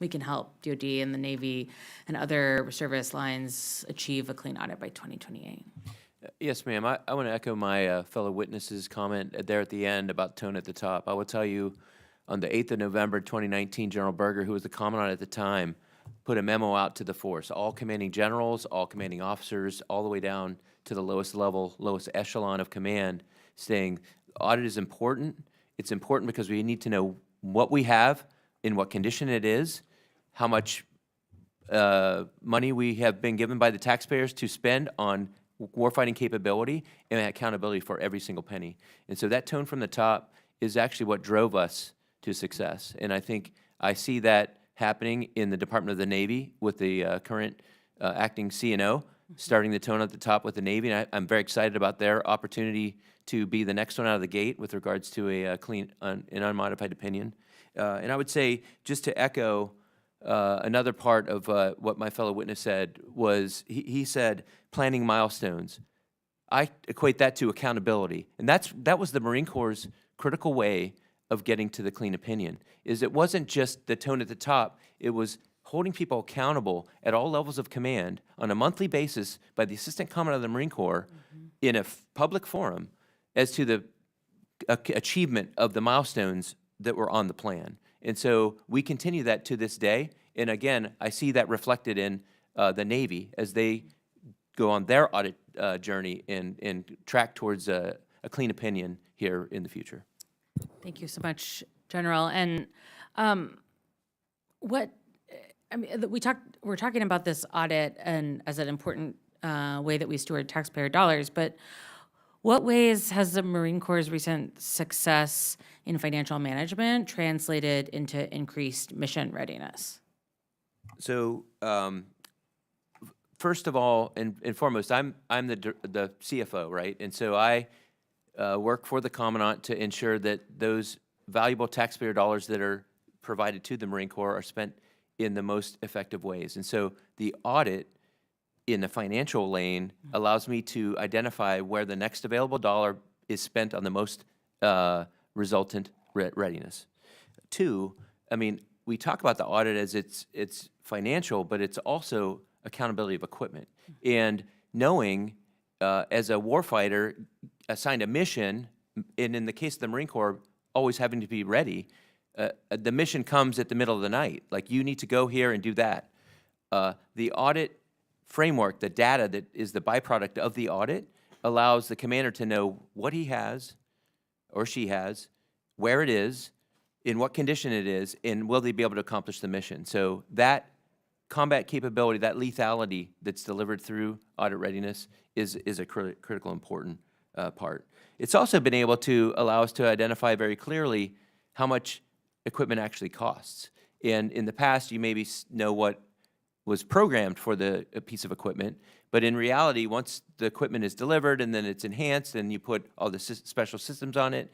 we can help DoD and the Navy and other service lines achieve a clean audit by 2028? Yes, ma'am. I want to echo my fellow witnesses' comment there at the end about tone at the top. I will tell you, on the 8th of November, 2019, General Berger, who was the commandant at the time, put a memo out to the force, all commanding generals, all commanding officers, all the way down to the lowest level, lowest echelon of command, saying audit is important. It's important because we need to know what we have, in what condition it is, how much money we have been given by the taxpayers to spend on warfighting capability, and accountability for every single penny. And so that tone from the top is actually what drove us to success. And I think I see that happening in the Department of the Navy with the current acting CNO, starting the tone at the top with the Navy. And I'm very excited about their opportunity to be the next one out of the gate with regards to a clean and unmodified opinion. And I would say, just to echo another part of what my fellow witness said, was he said planning milestones. I equate that to accountability. And that was the Marine Corps' critical way of getting to the clean opinion, is it wasn't just the tone at the top, it was holding people accountable at all levels of command on a monthly basis by the Assistant Commandant of the Marine Corps in a public forum as to the achievement of the milestones that were on the plan. And so we continue that to this day. And again, I see that reflected in the Navy as they go on their audit journey and track towards a clean opinion here in the future. Thank you so much, General. And we're talking about this audit and as an important way that we steward taxpayer dollars, but what ways has the Marine Corps' recent success in financial management translated into increased mission readiness? So, first of all and foremost, I'm the CFO, right? And so I work for the Commandant to ensure that those valuable taxpayer dollars that are provided to the Marine Corps are spent in the most effective ways. And so the audit in the financial lane allows me to identify where the next available dollar is spent on the most resultant readiness. Two, I mean, we talk about the audit as it's financial, but it's also accountability of equipment. And knowing as a warfighter assigned a mission, and in the case of the Marine Corps, always having to be ready, the mission comes at the middle of the night. Like, you need to go here and do that. The audit framework, the data that is the byproduct of the audit, allows the commander to know what he has or she has, where it is, in what condition it is, and will they be able to accomplish the mission. So that combat capability, that lethality that's delivered through audit readiness is a critical important part. It's also been able to allow us to identify very clearly how much equipment actually costs. And in the past, you maybe know what was programmed for the piece of equipment, but in reality, once the equipment is delivered and then it's enhanced and you put all the special systems on it,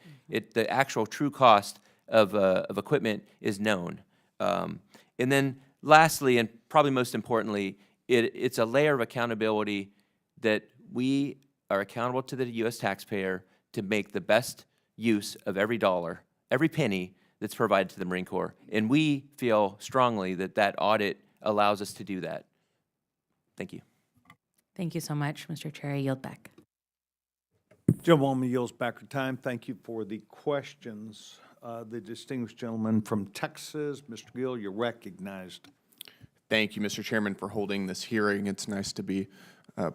the actual true cost of equipment is known. And then lastly, and probably most importantly, it's a layer of accountability that we are accountable to the U.S. taxpayer to make the best use of every dollar, every penny that's provided to the Marine Corps. And we feel strongly that that audit allows us to do that. Thank you. Thank you so much, Mr. Chair. I yield back. Gentlewoman yields back her time. Thank you for the questions. The distinguished gentleman from Texas, Mr. Gill, you're recognized. Thank you, Mr. Chairman, for holding this hearing. It's nice to be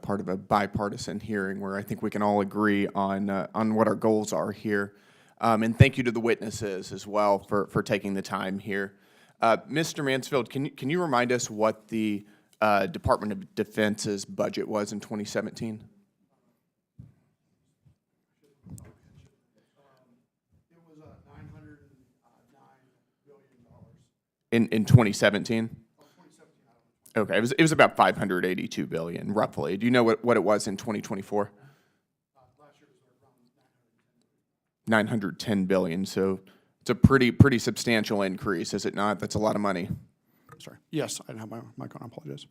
part of a bipartisan hearing where I think we can all agree on what our goals are here. And thank you to the witnesses as well for taking the time here. Mr. Mansfield, can you remind us what the Department of Defense's budget was in 2017? It was $909 billion. In 2017? Okay, it was about 582 billion, roughly. Do you know what it was in 2024? Last year was around 910 billion, so it's a pretty substantial increase, is it not? That's a lot of money. Sorry. Yes, I didn't have my mic on. I apologize.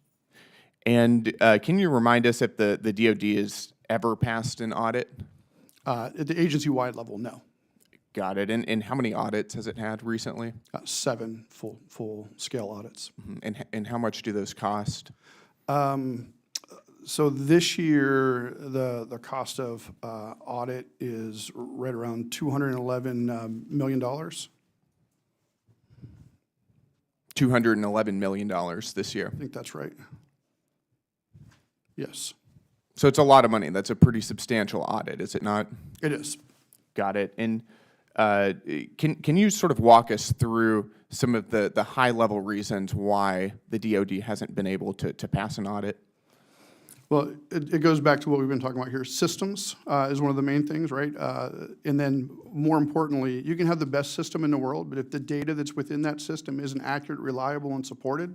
And can you remind us if the DoD has ever passed an audit? At the agency-wide level, no. Got it. And how many audits has it had recently? 7 full-scale audits. And how much do those cost? So this year, the cost of audit is right around $211 million. $211 million this year. I think that's right. Yes, So it's a lot of money. That's a pretty substantial audit, is it not? it is. Got it. And can you sort of walk us through some of the high-level reasons why the DoD hasn't been able to pass an audit? Well, it goes back to what we've been talking about here. Systems is one of the main things, right? And then more importantly, you can have the best system in the world, but if the data that's within that system isn't accurate, reliable, and supported,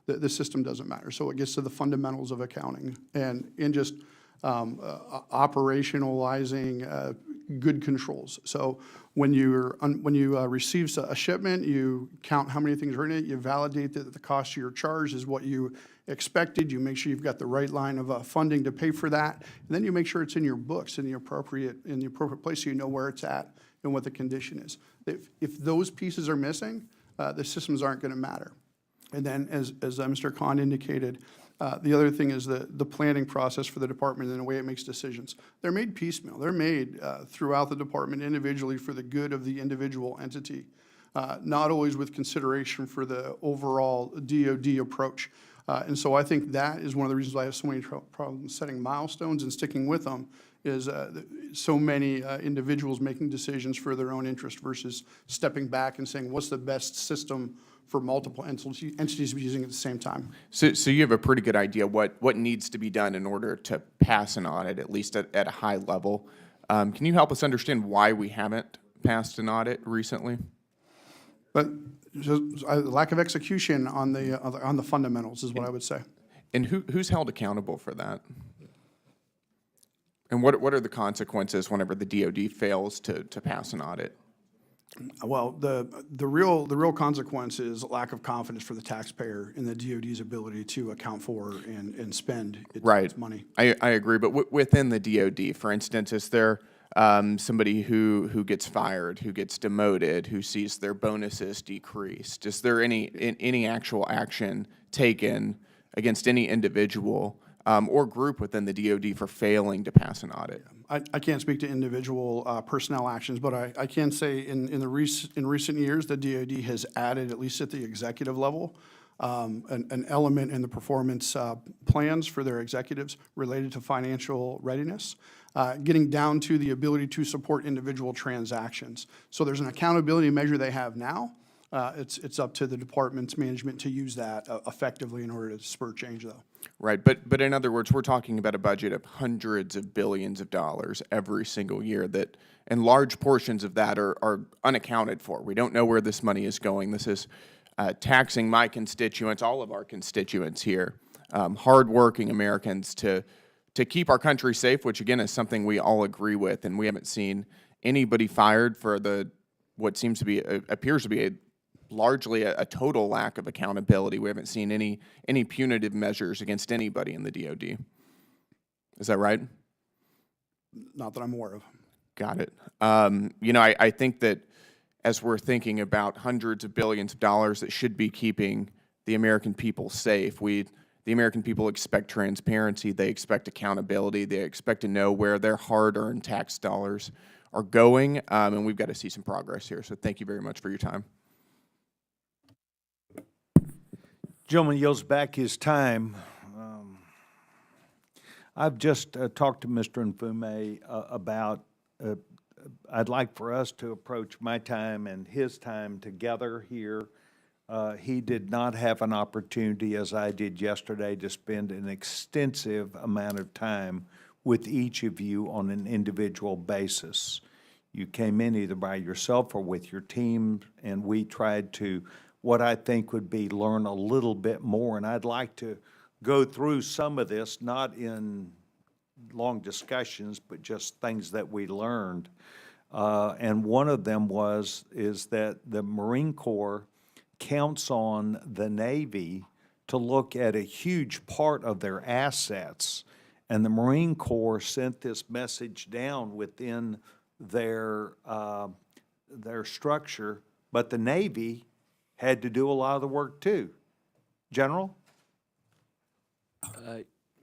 the system doesn't matter. So it gets to the fundamentals of accounting and in just operationalizing good controls. So when you receive a shipment, you count how many things are in it, you validate that the cost of your charge is what you expected, you make sure you've got the right line of funding to pay for that, and then you make sure it's in your books in the appropriate place so you know where it's at and what the condition is. If those pieces are missing, the systems aren't going to matter. And then as Mr. Khan indicated, the other thing is the planning process for the department and the way it makes decisions. They're made piecemeal. They're made throughout the department individually for the good of the individual entity, not always with consideration for the overall DoD approach. And so I think that is one of the reasons why I have so many problems setting milestones and sticking with them is so many individuals making decisions for their own interest versus stepping back and saying, what's the best system for multiple entities to be using at the same time. So you have a pretty good idea what needs to be done in order to pass an audit, at least at a high level. Can you help us understand why we haven't passed an audit recently? But just lack of execution on the fundamentals is what I would say. And who's held accountable for that? And what are the consequences whenever the DoD fails to pass an audit? Well, the real consequence is lack of confidence for the taxpayer in the DoD's ability to account for and spend its money. I agree, but within the DoD, for instance, is there somebody who gets fired, who gets demoted, who sees their bonuses decreased? Is there any actual action taken against any individual or group within the DoD for failing to pass an audit? I can't speak to individual personnel actions, but I can say in recent years, the DoD has added, at least at the executive level, an element in the performance plans for their executives related to financial readiness, getting down to the ability to support individual transactions. So there's an accountability measure they have now. It's up to the department's management to use that effectively in order to spur change, though. Right, but in other words, we're talking about a budget of hundreds of billions of dollars every single year that, and large portions of that are unaccounted for. We don't know where this money is going. This is taxing my constituents, all of our constituents here, hardworking Americans to keep our country safe, which again is something we all agree with, and we haven't seen anybody fired for what seems to be appears to be largely a total lack of accountability. We haven't seen any punitive measures against anybody in the DoD. Is that right? Not that I'm aware of. Got it. I think that as we're thinking about hundreds of billions of dollars that should be keeping the American people safe, the American people expect transparency, they expect accountability, they expect to know where their hard-earned tax dollars are going, and we've got to see some progress here. So thank you very much for your time. Gentleman yields back his time. I've just talked to Mr. Nfume about, I'd like for us to approach my time and his time together here He did not have an opportunity, as I did yesterday, to spend an extensive amount of time with each of you on an individual basis. You came in either by yourself or with your team, and we tried to, what I think would be, learn a little bit more. And I'd like to go through some of this, not in long discussions, but just things that we learned. And one of them is that the Marine Corps counts on the Navy to look at a huge part of their assets. And the Marine Corps sent this message down within their structure, but the Navy had to do a lot of the work too. General?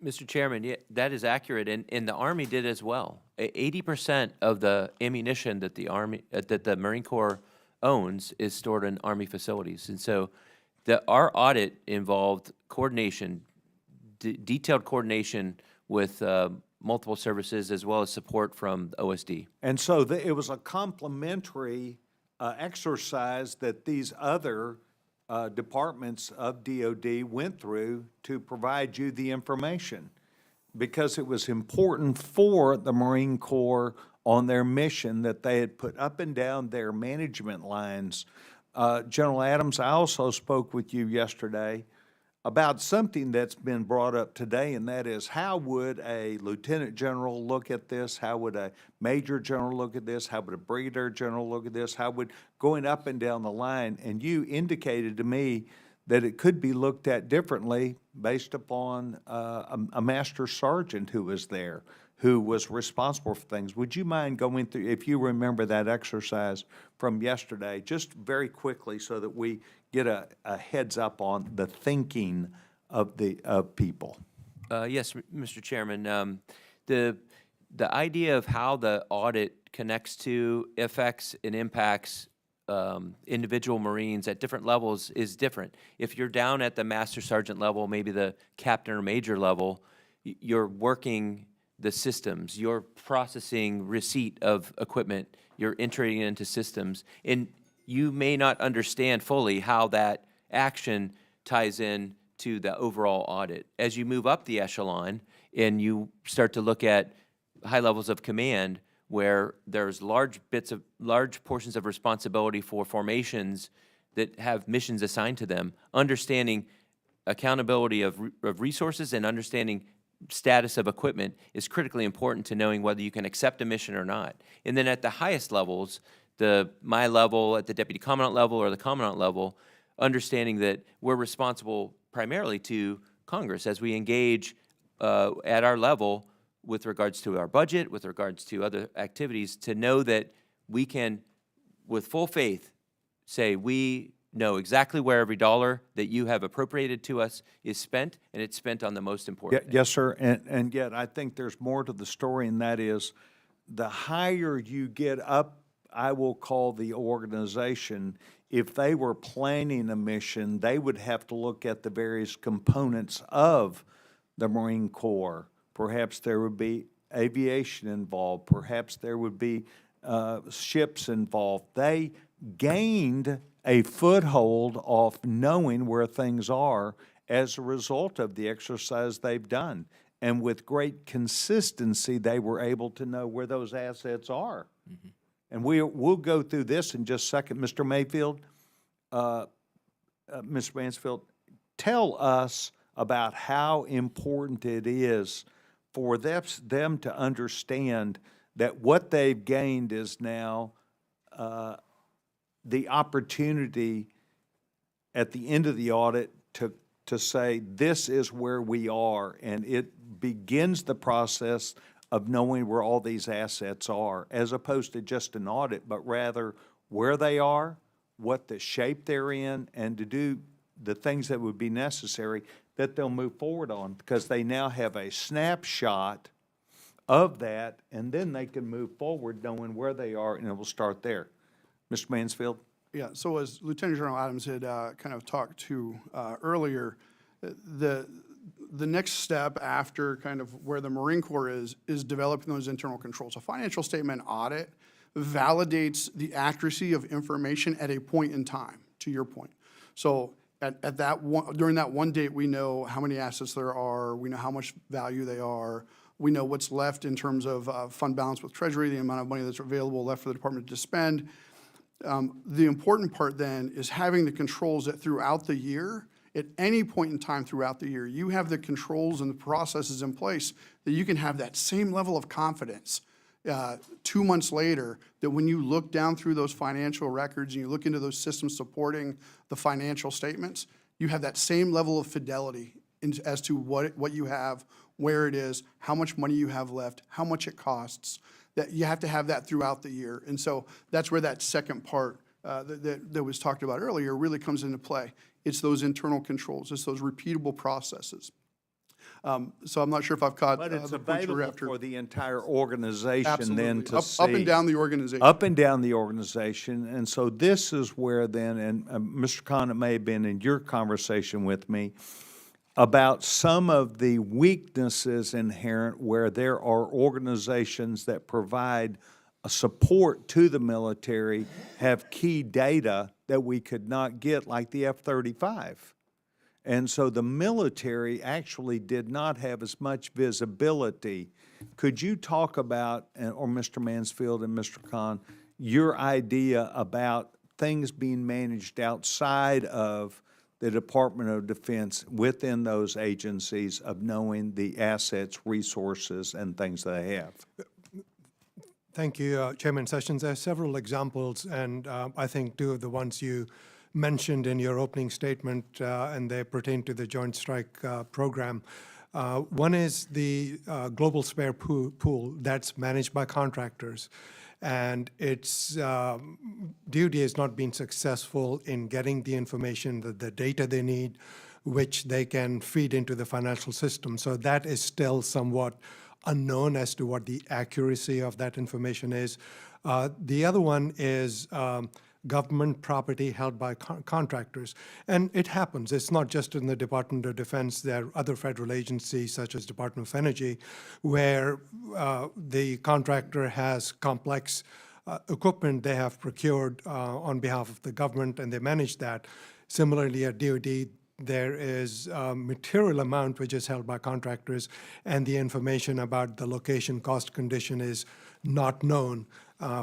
Mr. Chairman, yeah, that is accurate, and the Army did as well. 80% of the ammunition that the Marine Corps owns is stored in Army facilities, and so our audit involved coordination, detailed coordination with multiple services as well as support from the OSD. And so it was a complementary exercise that these other departments of DoD went through to provide you the information, because it was important for the Marine Corps on their mission that they had put up and down their management lines. General Adams, I also spoke with you yesterday about something that's been brought up today, and that is, how would a lieutenant general look at this? How would a major general look at this? How would a brigadier general look at this? How would, going up and down the line, and you indicated to me that it could be looked at differently based upon a master sergeant who was there, who was responsible for things. Would you mind going through, if you remember that exercise from yesterday, just very quickly, so that we get a heads up on the thinking of people? Yes, Mr. Chairman. The idea of how the audit connects to, affects, and impacts individual Marines at different levels is different. If you're down at the master sergeant level, maybe the captain or major level, you're working the systems, you're processing receipt of equipment, you're entering it into systems, and you may not understand fully how that action ties in to the overall audit. As you move up the echelon and you start to look at high levels of command, where there's large portions of responsibility for formations that have missions assigned to them, understanding accountability of resources and understanding status of equipment is critically important to knowing whether you can accept a mission or not. And then at the highest levels, my level, at the deputy commandant level or the commandant level, understanding that we're responsible primarily to Congress as we engage at our level with regards to our budget, with regards to other activities, to know that we can, with full faith, say we know exactly where every dollar that you have appropriated to us is spent, and it's spent on the most important thing. Yes, sir, and yet I think there's more to the story, and that is, the higher you get up, I will call the organization, if they were planning a mission, they would have to look at the various components of the Marine Corps. Perhaps there would be aviation involved. Perhaps there would be ships involved. They gained a foothold off knowing where things are as a result of the exercise they've done. And with great consistency, they were able to know where those assets are. Mm-hmm. And we'll go through this in just a second. Mr. Mayfield, Mr. Mansfield, tell us about how important it is for them to understand that what they've gained is now the opportunity at the end of the audit to say, this is where we are, and it begins the process of knowing where all these assets are, as opposed to just an audit, but rather where they are, what the shape they're in, and to do the things that would be necessary that they'll move forward on, because they now have a snapshot of that, and then they can move forward knowing where they are, and it will start there. Mr. Mansfield? Yeah, so as Lieutenant General Adams had kind of talked to earlier, the next step after kind of where the Marine Corps is developing those internal controls. A financial statement audit validates the accuracy of information at a point in time, to your point. So at that one, during that one date, we know how many assets there are, we know how much value they are, we know what's left in terms of fund balance with Treasury, the amount of money that's available left for the department to spend. The important part then is having the controls that throughout the year, at any point in time throughout the year, you have the controls and the processes in place that you can have that same level of confidence 2 months later, that when you look down through those financial records and you look into those systems supporting the financial statements, you have that same level of fidelity as to what you have, where it is, how much money you have left, how much it costs, that you have to have that throughout the year. And so that's where that second part that was talked about earlier really comes into play. It's those internal controls, it's those repeatable processes. So I'm not sure if I've caught But it's the point you were available after. for the entire organization then Absolutely, to see. up and down the organization. Up and down the organization. And so this is where then, and Mr. Khan, it may have been in your conversation with me, about some of the weaknesses inherent where there are organizations that provide a support to the military, have key data that we could not get, like the F-35. And so the military actually did not have as much visibility. Could you talk about, or Mr. Mansfield and Mr. Khan, your idea about things being managed outside of the Department of Defense within those agencies, of knowing the assets, resources, and things they have? Thank you, Chairman Sessions. There are several examples, and I think two of the ones you mentioned in your opening statement, and they pertain to the Joint Strike Program. One is the Global Spare Pool that's managed by contractors. And its DoD has not been successful in getting the information, the data they need, which they can feed into the financial system. So that is still somewhat unknown as to what the accuracy of that information is. The other one is government property held by contractors. And it happens. It's not just in the Department of Defense. There are other federal agencies, such as Department of Energy, where the contractor has complex equipment they have procured on behalf of the government, and they manage that. Similarly, at DoD, there is a material amount which is held by contractors, and the information about the location, cost, condition is not known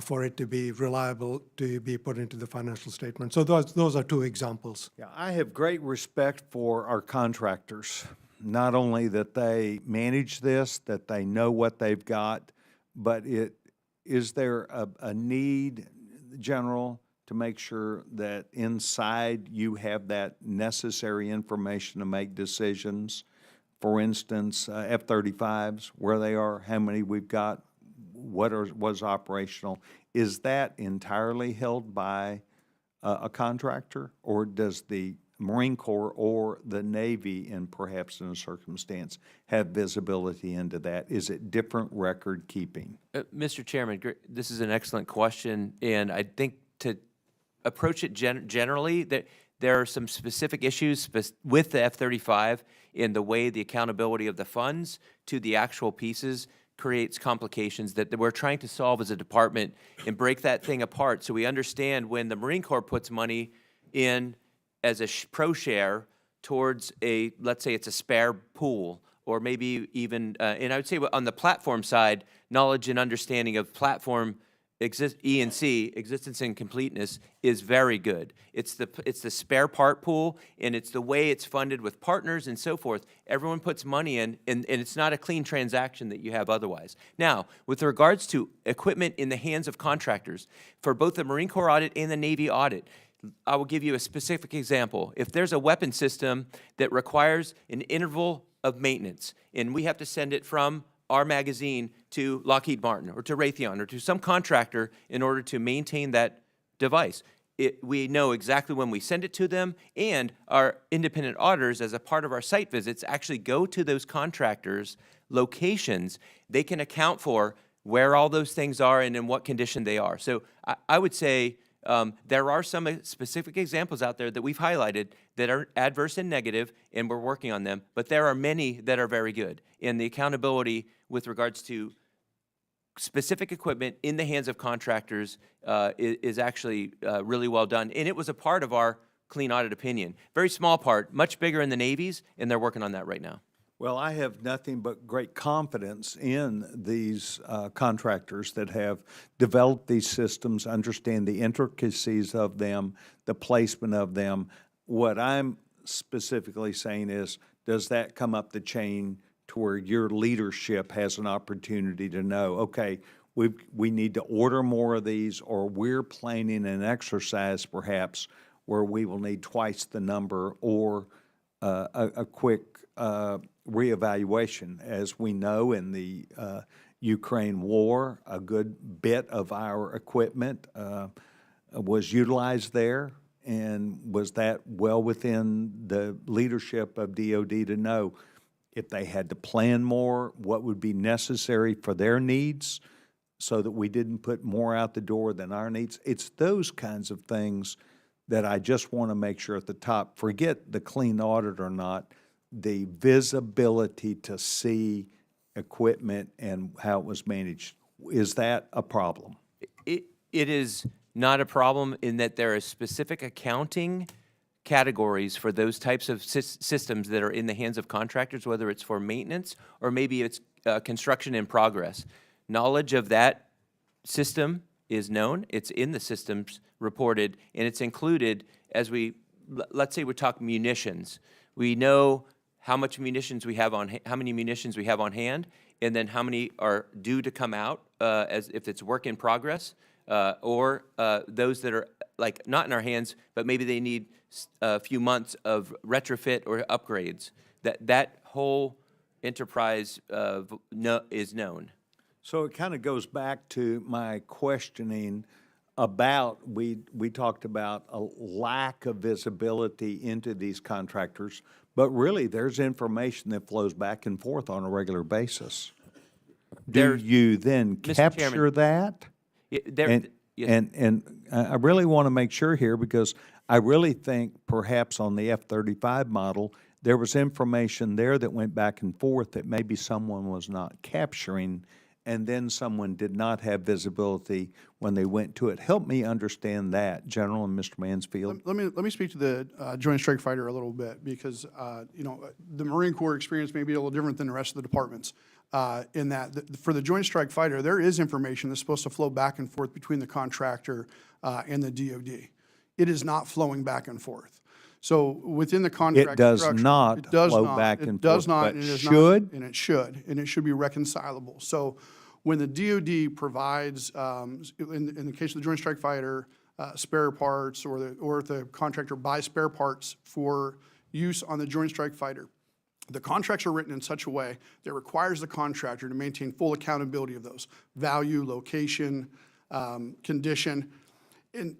for it to be reliable to be put into the financial statement. So those are two examples. Yeah, I have great respect for our contractors. Not only that they manage this, that they know what they've got, but is there a need, General, to make sure that inside you have that necessary information to make decisions? For instance, F-35s, where they are, how many we've got, what was operational. Is that entirely held by a contractor, or does the Marine Corps or the Navy, and perhaps in a circumstance, have visibility into that? Is it different record keeping? Mr. Chairman, this is an excellent question, and I think to approach it generally, that there are some specific issues with the F-35 in the way the accountability of the funds to the actual pieces creates complications that we're trying to solve as a department and break that thing apart so we understand when the Marine Corps puts money in as a pro share towards a, let's say it's a spare pool, or maybe even, and I would say on the platform side, knowledge and understanding of platform E&C, existence and completeness, is very good. It's the spare part pool, and it's the way it's funded with partners and so forth. Everyone puts money in, and it's not a clean transaction that you have otherwise. Now, with regards to equipment in the hands of contractors, for both the Marine Corps audit and the Navy audit, I will give you a specific example. If there's a weapon system that requires an interval of maintenance, and we have to send it from our magazine to Lockheed Martin or to Raytheon or to some contractor in order to maintain that device, we know exactly when we send it to them, and our independent auditors, as a part of our site visits, actually go to those contractors' locations. They can account for where all those things are and in what condition they are. So I would say there are some specific examples out there that we've highlighted that are adverse and negative, and we're working on them, but there are many that are very good. And the accountability with regards to specific equipment in the hands of contractors is actually really well done. And it was a part of our clean audit opinion. Very small part, much bigger in the navies, and they're working on that right now. Well, I have nothing but great confidence in these contractors that have developed these systems, understand the intricacies of them, the placement of them. What I'm specifically saying is, does that come up the chain to where your leadership has an opportunity to know, okay, we need to order more of these, or we're planning an exercise perhaps where we will need twice the number, or a quick reevaluation. As we know, in the Ukraine war, a good bit of our equipment was utilized there. And was that well within the leadership of DoD to know if they had to plan more, what would be necessary for their needs, so that we didn't put more out the door than our needs? It's those kinds of things that I just want to make sure at the top, forget the clean audit or not, the visibility to see equipment and how it was managed. Is that a problem? It is not a problem in that there are specific accounting categories for those types of systems that are in the hands of contractors, whether it's for maintenance or maybe it's construction in progress. Knowledge of that system is known, it's in the systems reported, and it's included as let's say we talk munitions. We know how much munitions we have on, how many munitions we have on hand, and then how many are due to come out as if it's work in progress, or those that are like not in our hands, but maybe they need a few months of retrofit or upgrades. That whole enterprise is known. So it kind of goes back to my questioning about, we talked about a lack of visibility into these contractors, but really there's information that flows back and forth on a regular basis. Do you then Mr. capture Chairman, that? And I really want to make sure here, because I really think perhaps on the F-35 model, there was information there that went back and forth that maybe someone was not capturing, and then someone did not have visibility when they went to it. Help me understand that, General and Mr. Mansfield. Let me speak to the Joint Strike Fighter a little bit, because you know, the Marine Corps experience may be a little different than the rest of the departments. In that, for the Joint Strike Fighter, there is information that's supposed to flow back and forth between the contractor and the DoD. It is not flowing back and forth. So within the contract It does structure, not it does flow not, back it and does forth, not, but and it is should? not, and it should be reconcilable. So when the DoD provides, in the case of the Joint Strike Fighter, spare parts, or if the contractor buys spare parts for use on the Joint Strike Fighter, the contracts are written in such a way that requires the contractor to maintain full accountability of those: value, location, condition,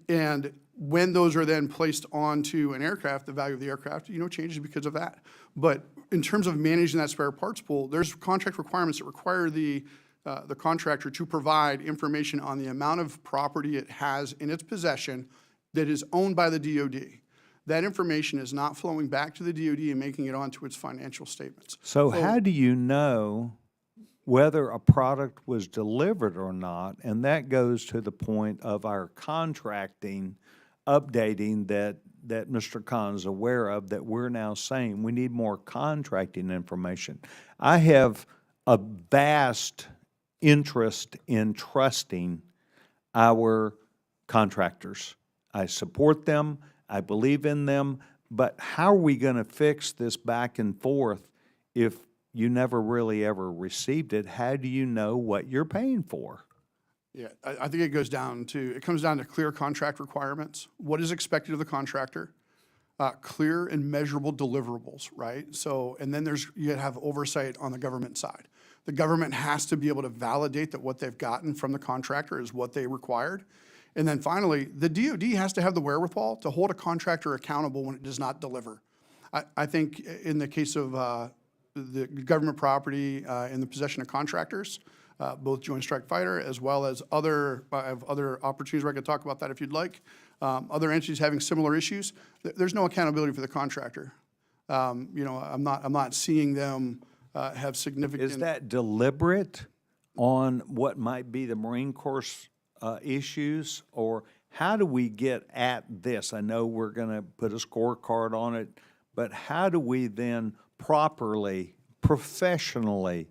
and when those are then placed onto an aircraft, the value of the aircraft, you know, changes because of that. But in terms of managing that spare parts pool, there's contract requirements that require the contractor to provide information on the amount of property it has in its possession that is owned by the DoD. That information is not flowing back to the DoD and making it onto its financial statements. So how do you know whether a product was delivered or not? And that goes to the point of our contracting updating that Mr. Khan is aware of, that we're now saying we need more contracting information. I have a vast interest in trusting our contractors. I support them, I believe in them, but how are we going to fix this back and forth if you never really ever received it? How do you know what you're paying for? Yeah, I think it comes down to clear contract requirements, what is expected of the contractor, clear and measurable deliverables, right? So, and then you have oversight on the government side. The government has to be able to validate that what they've gotten from the contractor is what they required. And then finally, the DoD has to have the wherewithal to hold a contractor accountable when it does not deliver. I think in the case of the government property in the possession of contractors, both Joint Strike Fighter as well as I have other opportunities where I could talk about that if you'd like. Other entities having similar issues, there's no accountability for the contractor. You know, I'm not seeing them have significant. Is that deliberate on what might be the Marine Corps issues, or How do we get at this? I know we're going to put a scorecard on it, but how do we then properly, professionally,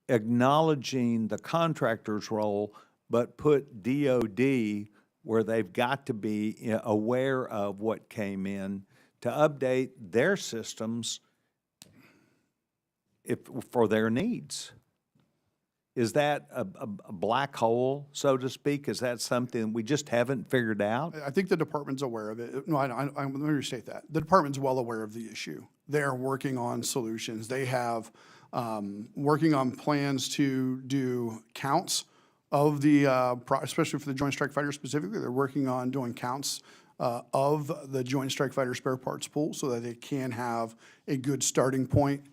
acknowledging the contractor's role, but put DoD where they've got to be aware of what came in to update their systems for their needs? Is that a black hole, so to speak? Is that something we just haven't figured out? I think the department's aware of it. No, let me restate that. The department's well aware of the issue. They're working on solutions. They have working on plans to do counts of the, especially for the Joint Strike Fighter specifically. They're working on doing counts of the Joint Strike Fighter spare parts pool so that they can have a good starting point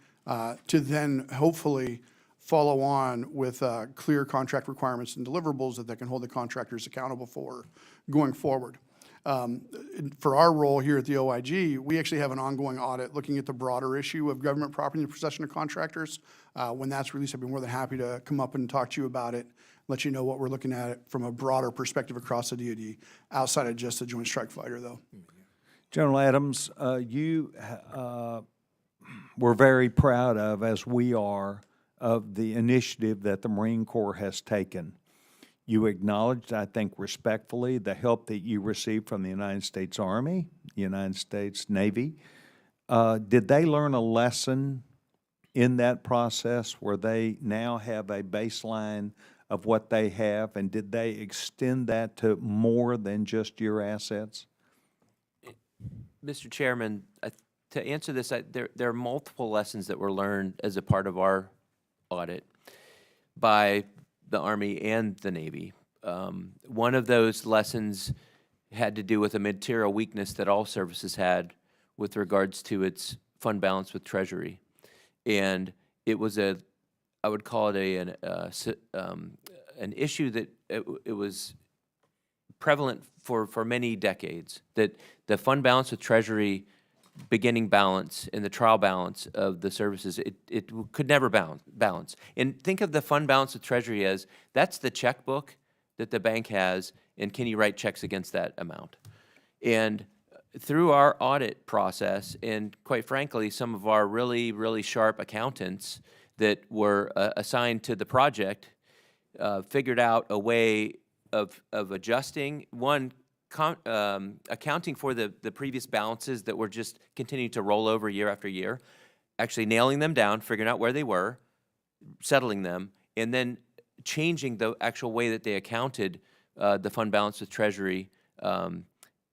to then hopefully follow on with clear contract requirements and deliverables that they can hold the contractors accountable for going forward. For our role here at the OIG, we actually have an ongoing audit looking at the broader issue of government property in the possession of contractors. When that's released, I'd be more than happy to come up and talk to you about it, let you know what we're looking at from a broader perspective across the DoD, outside of just the Joint Strike Fighter, though. General Adams, you were very proud of, as we are, of the initiative that the Marine Corps has taken. You acknowledged, I think respectfully, the help that you received from the United States Army, United States Navy. Did they learn a lesson in that process where they now have a baseline of what they have, and did they extend that to more than just your assets? Mr. Chairman, to answer this, there are multiple lessons that were learned as a part of our audit by the Army and the Navy. One of those lessons had to do with a material weakness that all services had with regards to its fund balance with Treasury. And it was I would call it an issue that it was prevalent for many decades, that the fund balance with Treasury beginning balance and the trial balance of the services, it could never balance. And think of the fund balance with Treasury as that's the checkbook that the bank has, and can you write checks against that amount? And through our audit process, and quite frankly, some of our really, really sharp accountants that were assigned to the project figured out a way of adjusting, one, accounting for the previous balances that were just continuing to roll over year after year, actually nailing them down, figuring out where they were, settling them, and then changing the actual way that they accounted the fund balance with Treasury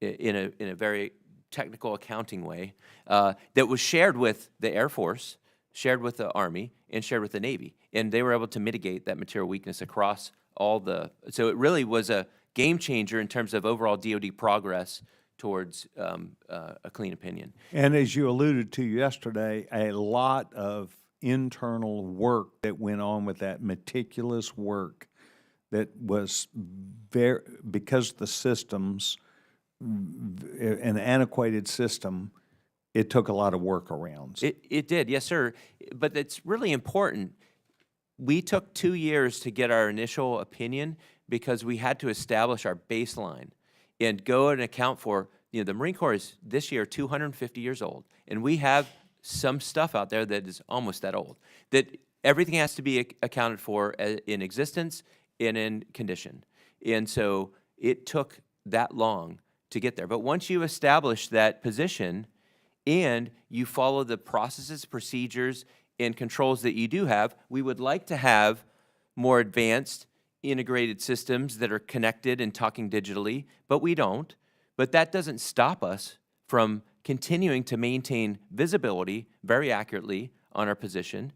in a very technical accounting way that was shared with the Air Force, shared with the Army, and shared with the Navy. And they were able to mitigate that material weakness across all so it really was a game changer in terms of overall DoD progress towards a clean opinion. And as you alluded to yesterday, a lot of internal work that went on with that meticulous work that was because the systems, an antiquated system, it took a lot of workarounds. It did, yes, sir. But it's really important. We took 2 years to get our initial opinion because we had to establish our baseline and go and account for, the Marine Corps is this year 250 years old, and we have some stuff out there that is almost that old, that everything has to be accounted for in existence and in condition. And so it took that long to get there. But once you establish that position and you follow the processes, procedures, and controls that you do have, we would like to have more advanced integrated systems that are connected and talking digitally, but we don't. But that doesn't stop us from continuing to maintain visibility very accurately on our position.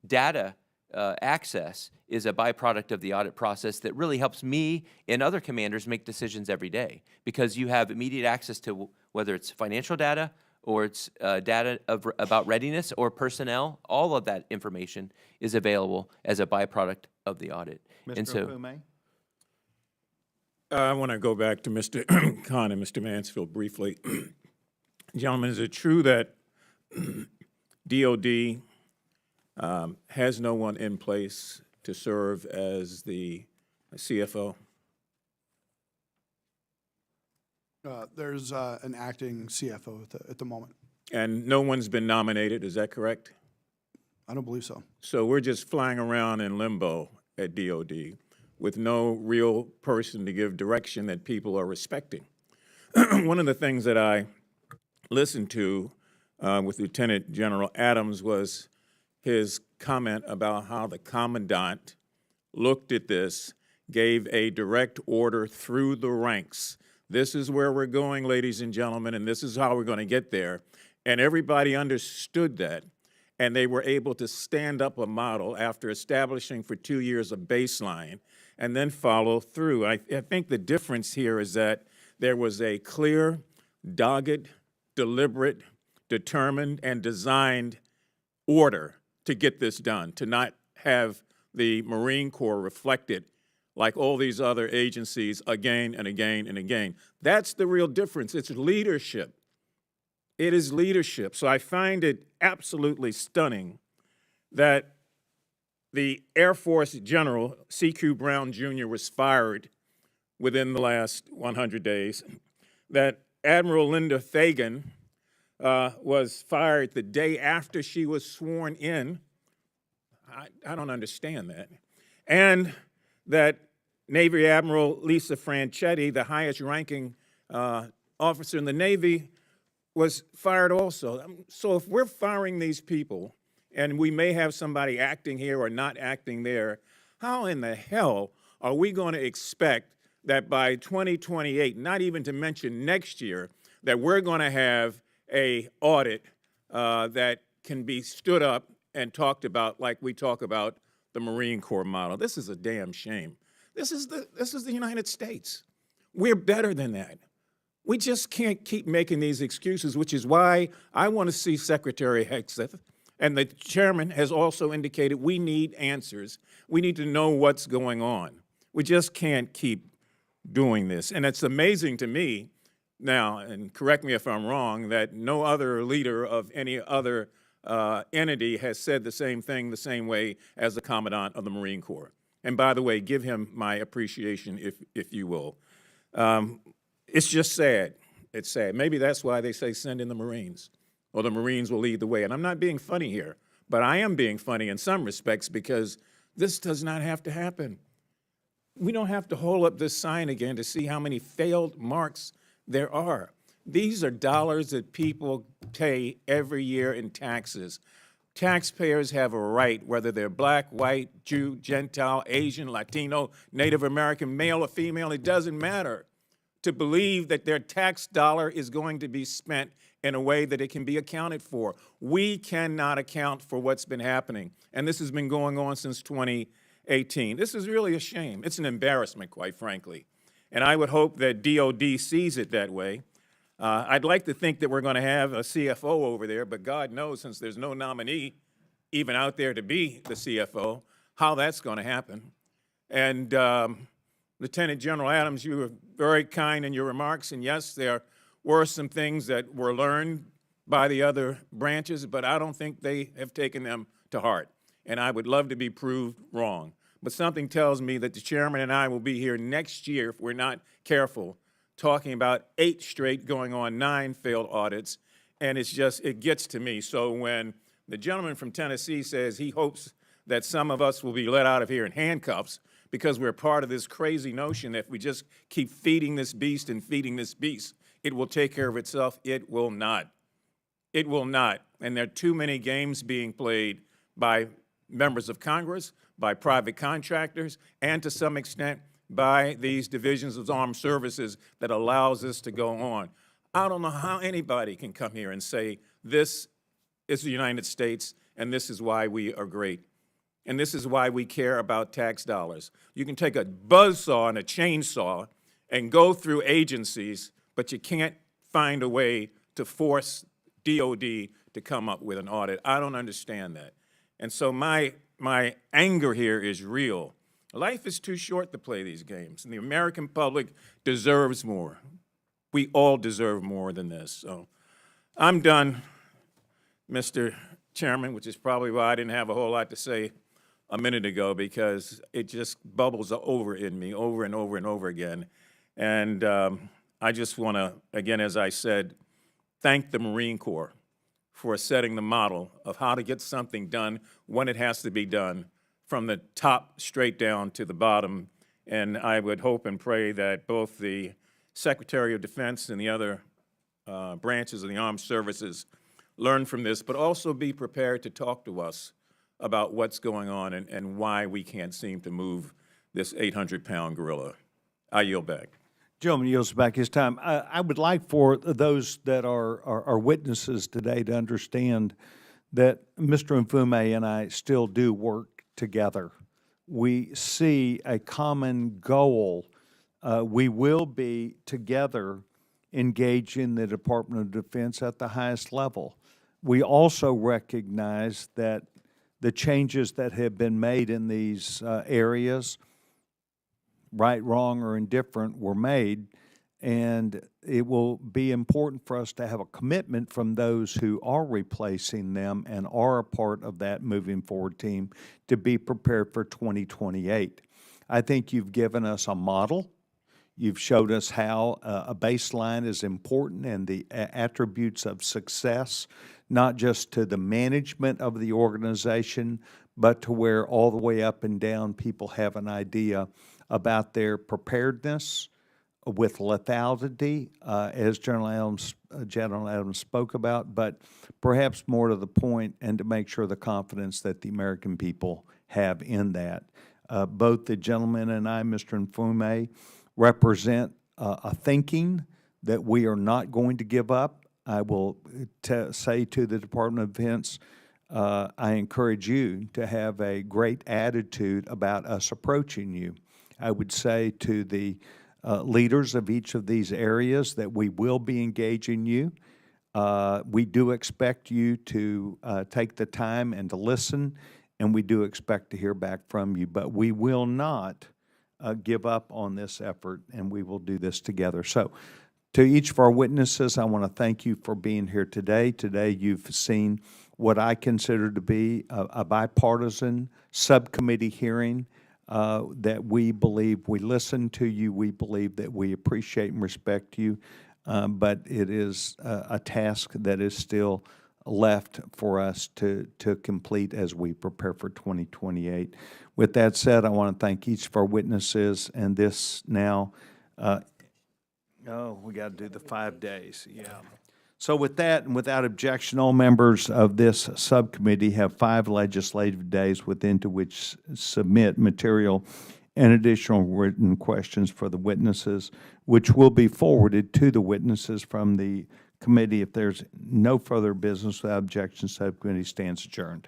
Data access is a byproduct of the audit process that really helps me and other commanders make decisions every day, because you have immediate access to whether it's financial data or it's data about readiness or personnel. All of that information is available as a byproduct of the audit. Mr. Fume? I want to go back to Mr. Khan and Mr. Mansfield briefly. Gentlemen, is it true that DoD has no one in place to serve as the CFO? There's an acting CFO at the moment. And no one's been nominated, is that correct? I don't believe so. So we're just flying around in limbo at DOD with no real person to give direction that people are respecting. One of the things that I listened to with Lieutenant General Adams was his comment about how the commandant looked at this, gave a direct order through the ranks. This is where we're going, ladies and gentlemen, and this is how we're going to get there. And everybody understood that, and they were able to stand up a model after establishing for 2 years a baseline and then follow through. I think the difference here is that there was a clear, dogged, deliberate, determined, and designed order to get this done, to not have the Marine Corps reflected like all these other agencies again and again and again. That's the real difference. It's leadership. It is leadership. So I find it absolutely stunning that the Air Force General, C.Q. Brown Jr., was fired within the last 100 days, that Admiral Linda Fagan was fired the day after she was sworn in. I don't understand that. And that Navy Admiral Lisa Franchetti, the highest ranking officer in the Navy, was fired also. So if we're firing these people, and we may have somebody acting here or not acting there, how in the hell are we going to expect that by 2028, not even to mention next year, that we're going to have a audit that can be stood up and talked about like we talk about the Marine Corps model? This is a damn shame. This is the United States. We're better than that. We just can't keep making these excuses, which is why I want to see Secretary Hegseth, and the chairman has also indicated we need answers. We need to know what's going on. We just can't keep doing this. And it's amazing to me now, and correct me if I'm wrong, that no other leader of any other entity has said the same thing the same way as the Commandant of the Marine Corps. And by the way, give him my appreciation if you will. It's just sad. It's sad. Maybe that's why they say send in the Marines, or the Marines will lead the way. And I'm not being funny here, but I am being funny in some respects because this does not have to happen. We don't have to hold up this sign again to see how many failed marks there are. These are dollars that people pay every year in taxes. Taxpayers have a right, whether they're black, white, Jew, Gentile, Asian, Latino, Native American, male or female, it doesn't matter, to believe that their tax dollar is going to be spent in a way that it can be accounted for. We cannot account for what's been happening, and this has been going on since 2018. This is really a shame. It's an embarrassment, quite frankly, and I would hope that DOD sees it that way. I'd like to think that we're going to have a CFO over there, but God knows, since there's no nominee even out there to be the CFO, how that's going to happen. And Lieutenant General Adams, you were very kind in your remarks, and yes, there were some things that were learned by the other branches, but I don't think they have taken them to heart, and I would love to be proved wrong. But something tells me that the chairman and I will be here next year, if we're not careful, talking about 8 straight, going on 9 failed audits, and it gets to me. So when the gentleman from Tennessee says he hopes that some of us will be let out of here in handcuffs because we're part of this crazy notion that if we just keep feeding this beast and feeding this beast, it will take care of itself, it will not. It will not. And there are too many games being played by members of Congress, by private contractors, and to some extent by these divisions of armed services that allows this to go on. I don't know how anybody can come here and say this is the United States and this is why we are great. And this is why we care about tax dollars. You can take a buzzsaw and a chainsaw and go through agencies, but you can't find a way to force DOD to come up with an audit. I don't understand that. And so my anger here is real. Life is too short to play these games, and the American public deserves more. We all deserve more than this. So I'm done, Mr. Chairman, which is probably why I didn't have a whole lot to say a minute ago, because it just bubbles over in me over and over and over again. And I just want to, again, as I said, thank the Marine Corps for setting the model of how to get something done when it has to be done, from the top straight down to the bottom. And I would hope and pray that both the Secretary of Defense and the other branches of the armed services learn from this, but also be prepared to talk to us about what's going on and why we can't seem to move this 800-pound gorilla. I yield back. Gentleman yields back his time. I would like for those that are witnesses today to understand that Mr. Mfume and I still do work together. We see a common goal. We will be together engaged in the Department of Defense at the highest level. We also recognize that the changes that have been made in these areas, right, wrong, or indifferent, were made, and it will be important for us to have a commitment from those who are replacing them and are a part of that moving forward team to be prepared for 2028. I think you've given us a model. You've showed us how a baseline is important and the attributes of success, not just to the management of the organization, but to where all the way up and down people have an idea about their preparedness with lethality, as General Adams spoke about, but perhaps more to the point, and to make sure the confidence that the American people have in that. Both the gentleman and I, Mr. Mfume, represent a thinking that we are not going to give up. I will say to the Department of Defense, I encourage you to have a great attitude about us approaching you. I would say to the leaders of each of these areas that we will be engaging you. We do expect you to take the time and to listen, and we do expect to hear back from you. But we will not give up on this effort, and we will do this together. So, to each of our witnesses, I want to thank you for being here today. Today, you've seen what I consider to be a bipartisan subcommittee hearing that we believe we listen to you, we believe that we appreciate and respect you, but it is a task that is still left for us to complete as we prepare for 2028. With that said, I want to thank each of our witnesses, and this now, we got to do the 5 days, yeah. So with that, and without objection, all members of this subcommittee have 5 legislative days within to which submit material and additional written questions for the witnesses, which will be forwarded to the witnesses from the committee. If there's no further business without objection, subcommittee stands adjourned.